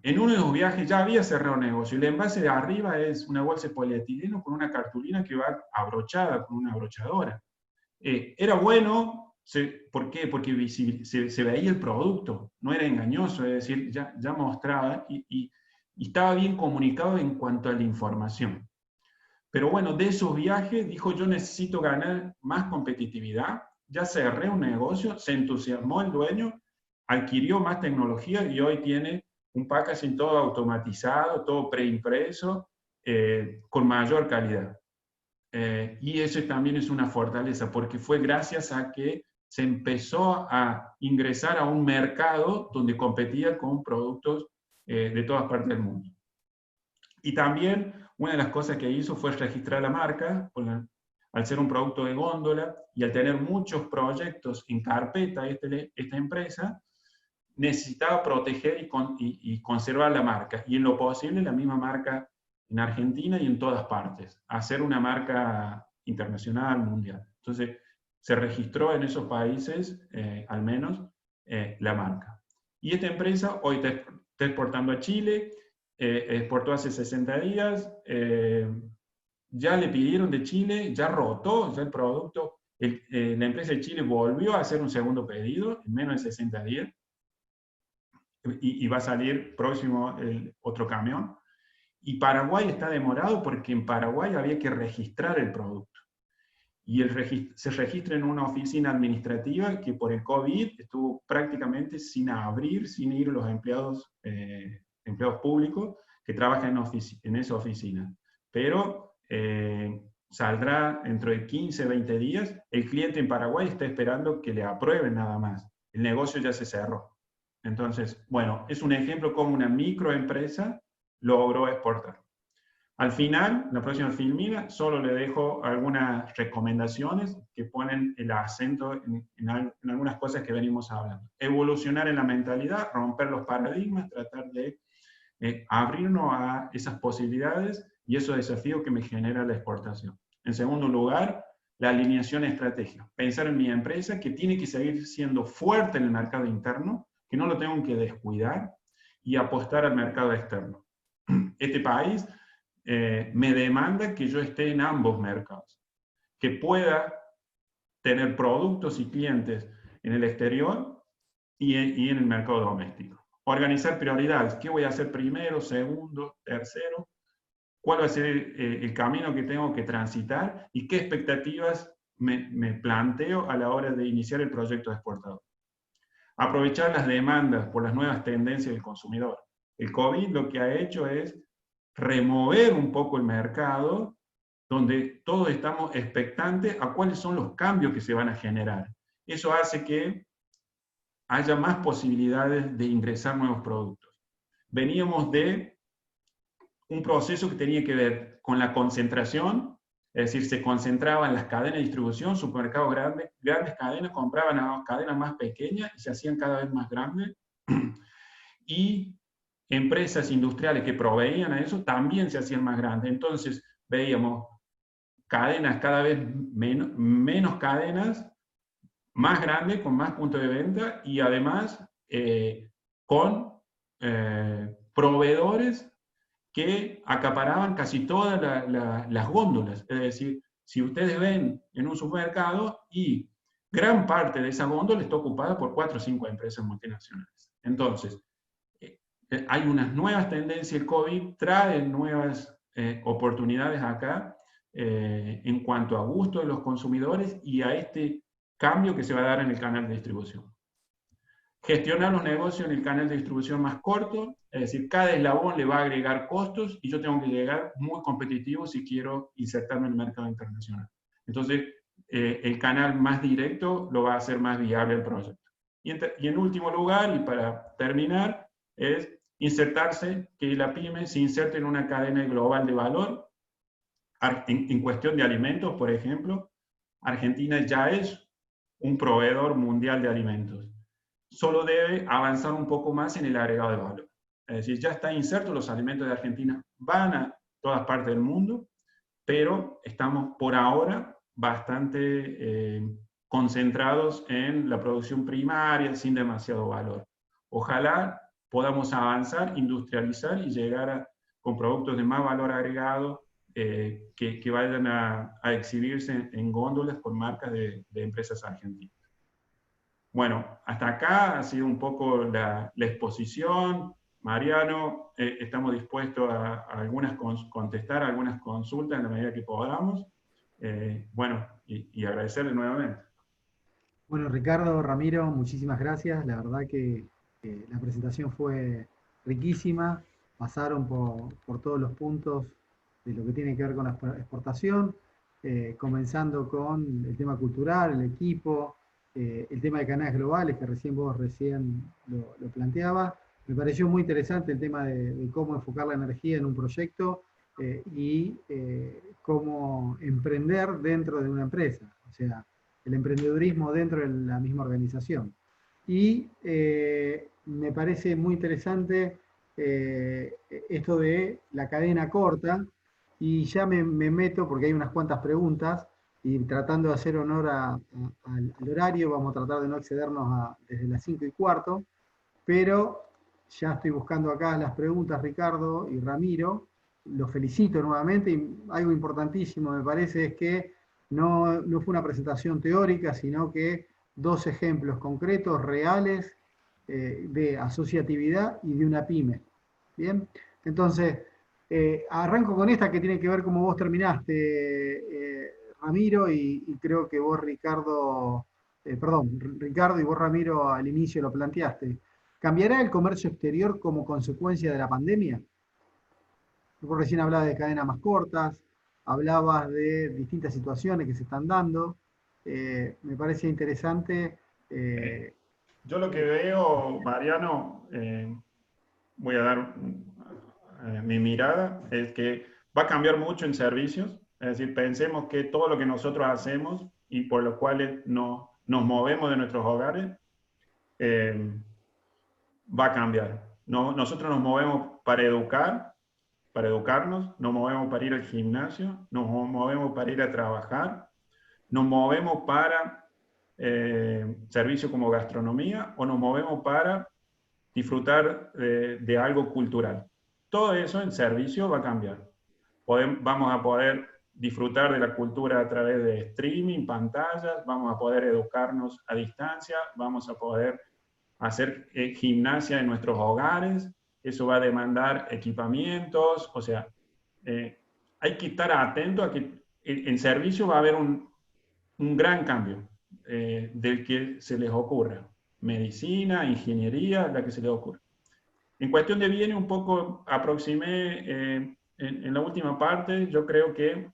Speaker 2: En uno de los viajes ya había cerrado negocio, y el envase de arriba es una bolsa de polietileno con una cartulina que va abrochada con una abrochadora. Era bueno, ¿por qué? Porque se veía el producto, no era engañoso, es decir, ya mostraba y estaba bien comunicado en cuanto a la información. Pero bueno, de esos viajes dijo, yo necesito ganar más competitividad, ya cerré un negocio, se entusiasmó el dueño, adquirió más tecnología y hoy tiene un packaging todo automatizado, todo preimpreso, con mayor calidad. Y eso también es una fortaleza, porque fue gracias a que se empezó a ingresar a un mercado donde competía con productos de todas partes del mundo. Y también una de las cosas que hizo fue registrar la marca, al ser un producto de góndola y al tener muchos proyectos en carpeta esta empresa, necesitaba proteger y conservar la marca, y en lo posible la misma marca en Argentina y en todas partes, hacer una marca internacional, mundial. Entonces, se registró en esos países, al menos, la marca. Y esta empresa hoy está exportando a Chile, exportó hace 60 días, ya le pidieron de Chile, ya rotó ya el producto, la empresa de Chile volvió a hacer un segundo pedido en menos de 60 días, y va a salir próximo el otro camión. Y Paraguay está demorado porque en Paraguay había que registrar el producto. Y se registra en una oficina administrativa que por el COVID estuvo prácticamente sin abrir, sin ir los empleados públicos que trabajan en esa oficina. Pero saldrá dentro de 15, 20 días. El cliente en Paraguay está esperando que le aprueben nada más. El negocio ya se cerró. Entonces, bueno, es un ejemplo como una microempresa logró exportar. Al final, la próxima filmina, solo le dejo algunas recomendaciones que ponen el acento en algunas cosas que venimos hablando. Evolucionar en la mentalidad, romper los paradigmas, tratar de abrirnos a esas posibilidades y esos desafíos que me genera la exportación. En segundo lugar, la alineación estratégica. Pensar en mi empresa que tiene que seguir siendo fuerte en el mercado interno, que no lo tengo que descuidar, y apostar al mercado externo. Este país me demanda que yo esté en ambos mercados, que pueda tener productos y clientes en el exterior y en el mercado doméstico. Organizar prioridades, ¿qué voy a hacer primero, segundo, tercero? ¿Cuál va a ser el camino que tengo que transitar? ¿Y qué expectativas me planteo a la hora de iniciar el proyecto de exportador? Aprovechar las demandas por las nuevas tendencias del consumidor. El COVID lo que ha hecho es remover un poco el mercado, donde todos estamos expectantes a cuáles son los cambios que se van a generar. Eso hace que haya más posibilidades de ingresar nuevos productos. Veníamos de un proceso que tenía que ver con la concentración, es decir, se concentraban las cadenas de distribución, supermercados grandes cadenas compraban a cadenas más pequeñas y se hacían cada vez más grandes, y empresas industriales que proveían a eso también se hacían más grandes. Entonces veíamos cadenas cada vez menos cadenas, más grandes, con más puntos de venta y además con proveedores que acaparaban casi todas las góndolas. Es decir, si ustedes ven en un supermercado y gran parte de esa góndola está ocupada por 4 o 5 empresas multinacionales. Entonces, hay unas nuevas tendencias, el COVID trae nuevas oportunidades acá en cuanto a gusto de los consumidores y a este cambio que se va a dar en el canal de distribución. Gestionar los negocios en el canal de distribución más corto, es decir, cada eslabón le va a agregar costos y yo tengo que llegar muy competitivo si quiero insertarme en el mercado internacional. Entonces, el canal más directo lo va a hacer más viable el proyecto. Y en último lugar, y para terminar, es insertarse, que la pyme se inserte en una cadena global de valor. En cuestión de alimentos, por ejemplo, Argentina ya es un proveedor mundial de alimentos. Solo debe avanzar un poco más en el agregado de valor. Es decir, ya está inserto, los alimentos de Argentina van a todas partes del mundo, pero estamos por ahora bastante concentrados en la producción primaria, sin demasiado valor. Ojalá podamos avanzar, industrializar y llegar con productos de más valor agregado que vayan a exhibirse en góndolas con marcas de empresas argentinas. Bueno, hasta acá ha sido un poco la exposición. Mariano, estamos dispuestos a contestar algunas consultas en la medida que podamos. Bueno, y agradecerle nuevamente.
Speaker 4: Bueno, Ricardo, Ramiro, muchísimas gracias. La verdad que la presentación fue riquísima. Pasaron por todos los puntos de lo que tiene que ver con la exportación, comenzando con el tema cultural, el equipo, el tema de canales globales, que vos recién lo planteabas. Me pareció muy interesante el tema de cómo enfocar la energía en un proyecto y cómo emprender dentro de una empresa. O sea, el emprendedurismo dentro de la misma organización. Y me parece muy interesante esto de la cadena corta, y ya me meto porque hay unas cuantas preguntas, y tratando de hacer honor al horario, vamos a tratar de no excedernos desde las 5:15, pero ya estoy buscando acá las preguntas, Ricardo y Ramiro. Los felicito nuevamente, y algo importantísimo me parece es que no fue una presentación teórica, sino que 2 ejemplos concretos, reales, de asociatividad y de una pyme. Bien, entonces, arranco con esta que tiene que ver como vos terminaste, Ramiro, y creo que vos, Ricardo, Ricardo, y vos, Ramiro, al inicio lo planteaste. ¿Cambiará el comercio exterior como consecuencia de la pandemia? Vos recién hablabas de cadenas más cortas, hablabas de distintas situaciones que se están dando. Me parece interesante.
Speaker 2: Yo lo que veo, Mariano, voy a dar mi mirada, es que va a cambiar mucho en servicios. Es decir, pensemos que todo lo que nosotros hacemos y por lo cual nos movemos de nuestros hogares, va a cambiar. Nosotros nos movemos para educarnos, nos movemos para ir al gimnasio, nos movemos para ir a trabajar, nos movemos para servicios como gastronomía, o nos movemos para disfrutar de algo cultural. Todo eso en servicio va a cambiar. Vamos a poder disfrutar de la cultura a través de streaming, pantallas, vamos a poder educarnos a distancia, vamos a poder hacer gimnasia en nuestros hogares. Eso va a demandar equipamientos, o sea, hay que estar atento a que en servicio va a haber un gran cambio del que se les ocurra. Medicina, ingeniería, la que se les ocurra. En cuestión de bienes, un poco aproximé en la última parte. Yo creo que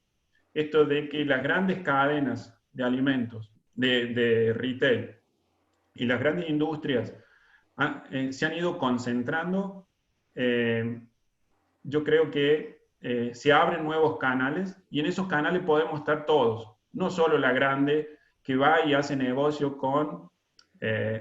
Speaker 2: esto de que las grandes cadenas de alimentos, de retail, y las grandes industrias se han ido concentrando. Yo creo que se abren nuevos canales, y en esos canales podemos estar todos, no solo la grande que va y hace negocio con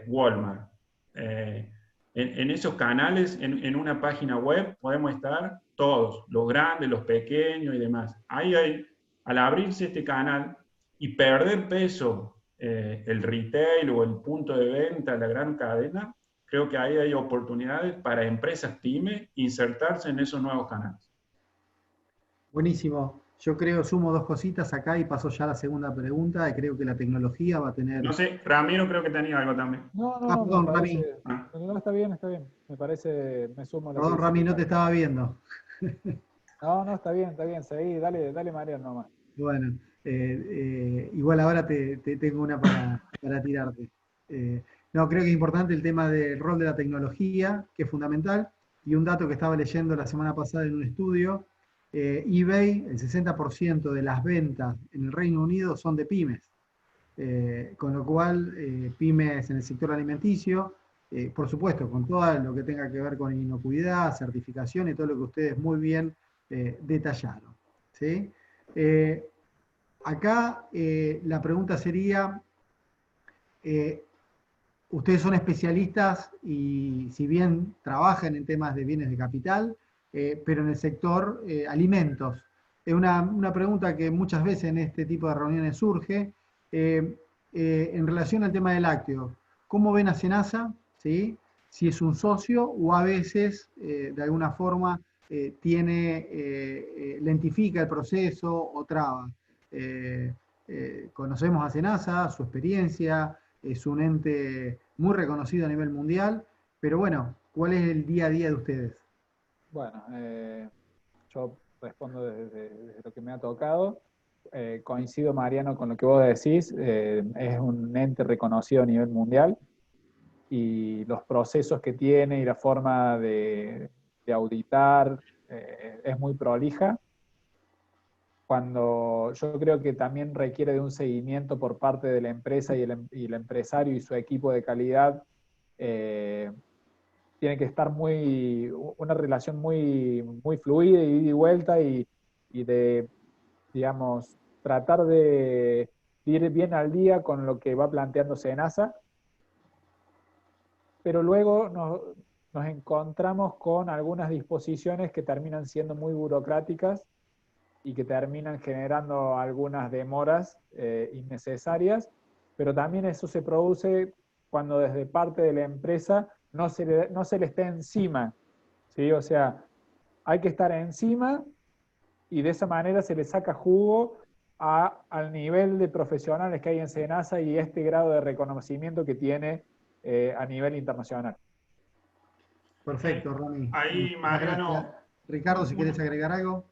Speaker 2: Walmart. En esos canales, en una página web, podemos estar todos, los grandes, los pequeños y demás. Al abrirse este canal y perder peso, el retail o el punto de venta, la gran cadena, creo que ahí hay oportunidades para empresas pyme insertarse en esos nuevos canales.
Speaker 4: Buenísimo. Yo creo, sumo 2 cositas acá y paso ya a la segunda pregunta. Creo que la tecnología va a tener...
Speaker 2: No sé, Ramiro creo que tenía algo también.
Speaker 1: No,
Speaker 4: perdón,
Speaker 1: me parece...
Speaker 4: Rami.
Speaker 1: No, está bien. Me parece, me sumo a lo
Speaker 4: Perdón,
Speaker 1: que
Speaker 4: Rami,
Speaker 1: dice.
Speaker 4: no te estaba viendo.
Speaker 1: No, está bien. Seguí, dale, Mariano, nomás.
Speaker 4: Bueno, igual ahora te tengo una para tirarte. No, creo que es importante el tema del rol de la tecnología, que es fundamental, y un dato que estaba leyendo la semana pasada en un estudio, eBay, el 60% de las ventas en el Reino Unido son de pymes, con lo cual pymes en el sector alimenticio, por supuesto, con todo lo que tenga que ver con inocuidad, certificación y todo lo que ustedes muy bien detallaron, ¿sí? Acá la pregunta sería, ustedes son especialistas y si bien trabajan en temas de bienes de capital, pero en el sector alimentos. Es una pregunta que muchas veces en este tipo de reuniones surge en relación al tema del lácteo. ¿Cómo ven a Senasa? ¿Sí? Si es un socio o a veces, de alguna forma, lentifica el proceso o traba. Conocemos a Senasa, su experiencia, es un ente muy reconocido a nivel mundial, pero bueno, ¿cuál es el día a día de ustedes?
Speaker 1: Bueno, yo respondo desde lo que me ha tocado. Coincido, Mariano, con lo que vos decís. Es un ente reconocido a nivel mundial y los procesos que tiene y la forma de auditar es muy prolija. Cuando yo creo que también requiere de un seguimiento por parte de la empresa y el empresario y su equipo de calidad, tiene que estar una relación muy fluida y ida y vuelta y de, digamos, tratar de ir bien al día con lo que va planteando Senasa, pero luego nos encontramos con algunas disposiciones que terminan siendo muy burocráticas y que terminan generando algunas demoras innecesarias, pero también eso se produce cuando desde parte de la empresa no se le esté encima, ¿sí? O sea, hay que estar encima y de esa manera se le saca jugo al nivel de profesionales que hay en Senasa y este grado de reconocimiento que tiene a nivel internacional.
Speaker 4: Perfecto, Ronnie.
Speaker 2: Ahí,
Speaker 4: Muchas gracias.
Speaker 2: Mariano,
Speaker 4: Ricardo, si quieres agregar algo.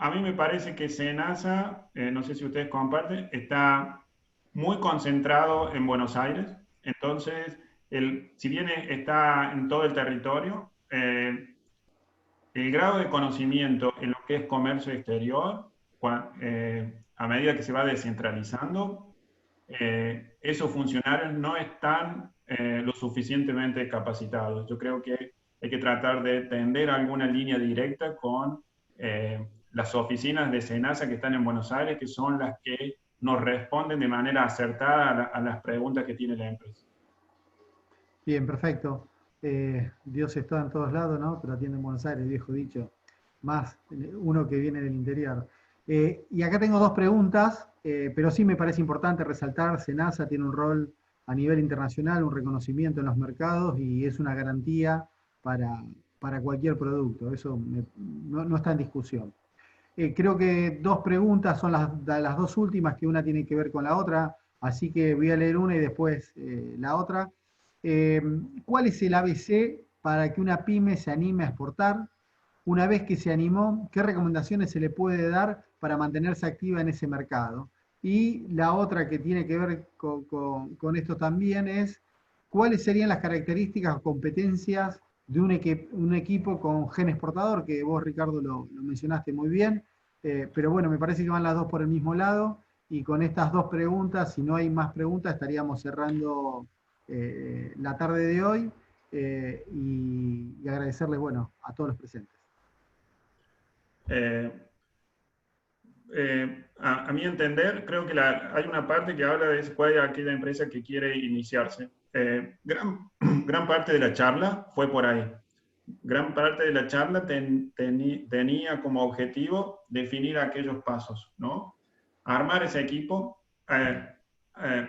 Speaker 2: a mí me parece que Senasa, no sé si ustedes comparten, está muy concentrado en Buenos Aires. Entonces, si bien está en todo el territorio, el grado de conocimiento en lo que es comercio exterior, a medida que se va descentralizando, esos funcionarios no están lo suficientemente capacitados. Yo creo que hay que tratar de tender alguna línea directa con las oficinas de Senasa que están en Buenos Aires, que son las que nos responden de manera acertada a las preguntas que tiene la empresa.
Speaker 4: Bien, perfecto. Dios está en todos lados, ¿no? Pero atiende en Buenos Aires, viejo dicho. Más uno que viene del interior. Y acá tengo dos preguntas, pero sí me parece importante resaltar, Senasa tiene un rol a nivel internacional, un reconocimiento en los mercados y es una garantía para cualquier producto. Eso no está en discusión. Creo que dos preguntas son las dos últimas, que una tiene que ver con la otra, así que voy a leer una y después la otra. ¿Cuál es el ABC para que una pyme se anime a exportar? Una vez que se animó, ¿qué recomendaciones se le puede dar para mantenerse activa en ese mercado? Y la otra que tiene que ver con esto también es, ¿cuáles serían las características o competencias de un equipo con gen exportador? Que vos, Ricardo, lo mencionaste muy bien, pero bueno, me parece que van las dos por el mismo lado, y con estas dos preguntas, si no hay más preguntas, estaríamos cerrando la tarde de hoy, y agradecerles, bueno, a todos los presentes.
Speaker 2: A mi entender, creo que hay una parte que habla de cuál es aquella empresa que quiere iniciarse. Gran parte de la charla fue por ahí. Gran parte de la charla tenía como objetivo definir aquellos pasos, ¿no? Armar ese equipo.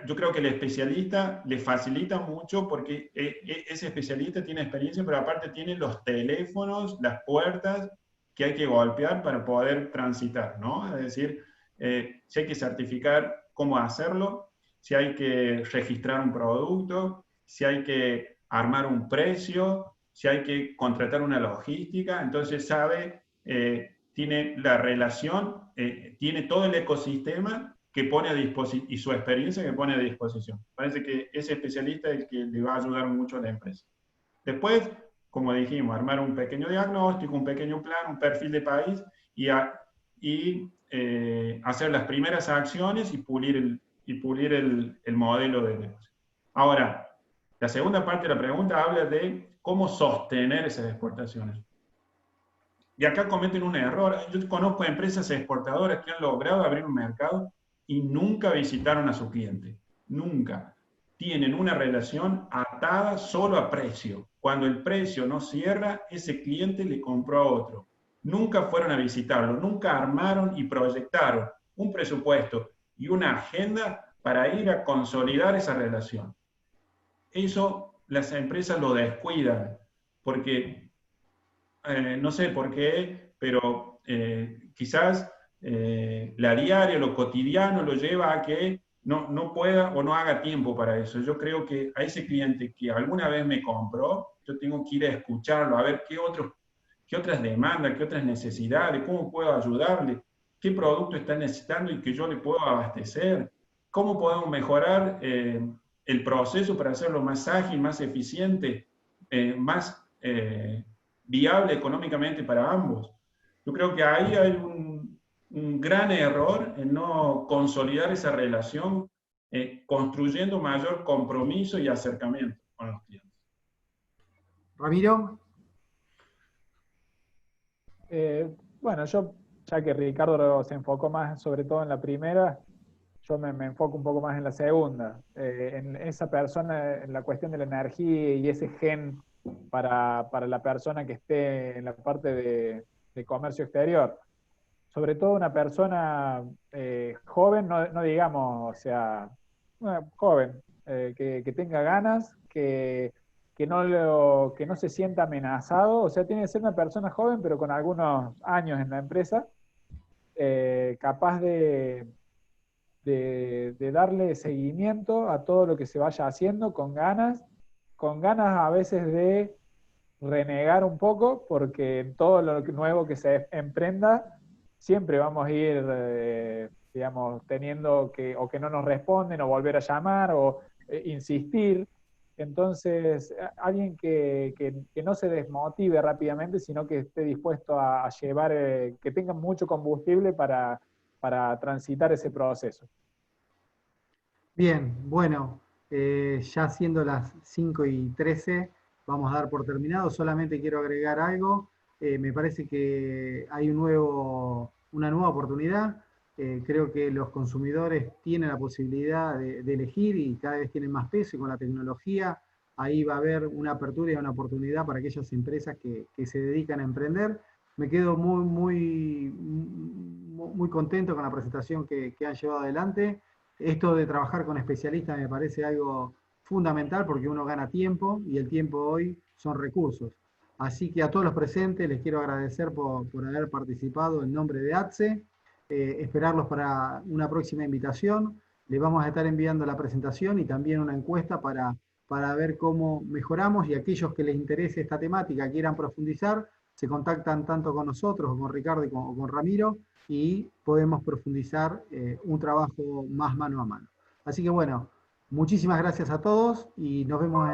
Speaker 2: Yo creo que el especialista le facilita mucho porque ese especialista tiene experiencia, pero aparte tiene los teléfonos, las puertas que hay que golpear para poder transitar, ¿no? Es decir, si hay que certificar cómo hacerlo, si hay que registrar un producto, si hay que armar un precio, si hay que contratar una logística, entonces sabe, tiene la relación, tiene todo el ecosistema que pone a disposición y su experiencia que pone a disposición. Parece que ese especialista es el que le va a ayudar mucho a la empresa. Después, como dijimos, armar un pequeño diagnóstico, un pequeño plan, un perfil de país y hacer las primeras acciones y pulir el modelo de negocio. Ahora, la segunda parte de la pregunta habla de cómo sostener esas exportaciones. Y acá cometen un error. Yo conozco empresas exportadoras que han logrado abrir un mercado y nunca visitaron a su cliente. Nunca. tienen una relación atada solo a precio. Cuando el precio no cierra, ese cliente le compró a otro. Nunca fueron a visitarlo, nunca armaron y proyectaron un presupuesto y una agenda para ir a consolidar esa relación. Eso las empresas lo descuidan, porque no sé por qué, pero quizás la diaria, lo cotidiano lo lleva a que no pueda o no haga tiempo para eso. Yo creo que a ese cliente que alguna vez me compró, yo tengo que ir a escucharlo, a ver qué otras demandas, qué otras necesidades, cómo puedo ayudarle, qué producto está necesitando y que yo le puedo abastecer, cómo podemos mejorar el proceso para hacerlo más ágil, más eficiente, más viable económicamente para ambos. Yo creo que ahí hay un gran error en no consolidar esa relación, construyendo mayor compromiso y acercamiento con los clientes.
Speaker 4: Ramiro.
Speaker 1: Bueno, yo, ya que Ricardo se enfocó más sobre todo en la primera, yo me enfoco un poco más en la segunda, en esa persona, en la cuestión de la energía y ese gen para la persona que esté en la parte de comercio exterior. Sobre todo una persona joven, no digamos, o sea, joven, que tenga ganas, que no se sienta amenazado, o sea, tiene que ser una persona joven, pero con algunos años en la empresa, capaz de darle seguimiento a todo lo que se vaya haciendo con ganas a veces de renegar un poco, porque en todo lo nuevo que se emprenda, siempre vamos a ir, digamos, teniendo o que no nos responden, o volver a llamar, o insistir. Entonces, alguien que no se desmotive rápidamente, sino que esté dispuesto a llevar, que tenga mucho combustible para transitar ese proceso.
Speaker 4: Bien, bueno, ya siendo las 5:13, vamos a dar por terminado. Solamente quiero agregar algo. Me parece que hay una nueva oportunidad. Creo que los consumidores tienen la posibilidad de elegir y cada vez tienen más peso, y con la tecnología ahí va a haber una apertura y una oportunidad para aquellas empresas que se dedican a emprender. Me quedo muy contento con la presentación que han llevado adelante. Esto de trabajar con especialistas me parece algo fundamental, porque uno gana tiempo y el tiempo hoy son recursos. Así que a todos los presentes les quiero agradecer por haber participado en nombre de ATSE. Esperarlos para una próxima invitación. Les vamos a estar enviando la presentación y también una encuesta para ver cómo mejoramos, y aquellos que les interese esta temática, quieran profundizar, se contactan tanto con nosotros, con Ricardo o con Ramiro, y podemos profundizar un trabajo más mano a mano. Así que bueno, muchísimas gracias a todos y nos vemos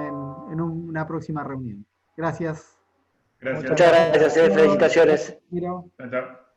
Speaker 4: en una próxima reunión. Gracias.
Speaker 2: Gracias.
Speaker 3: Muchas gracias, felicitaciones.
Speaker 2: Chao, chao.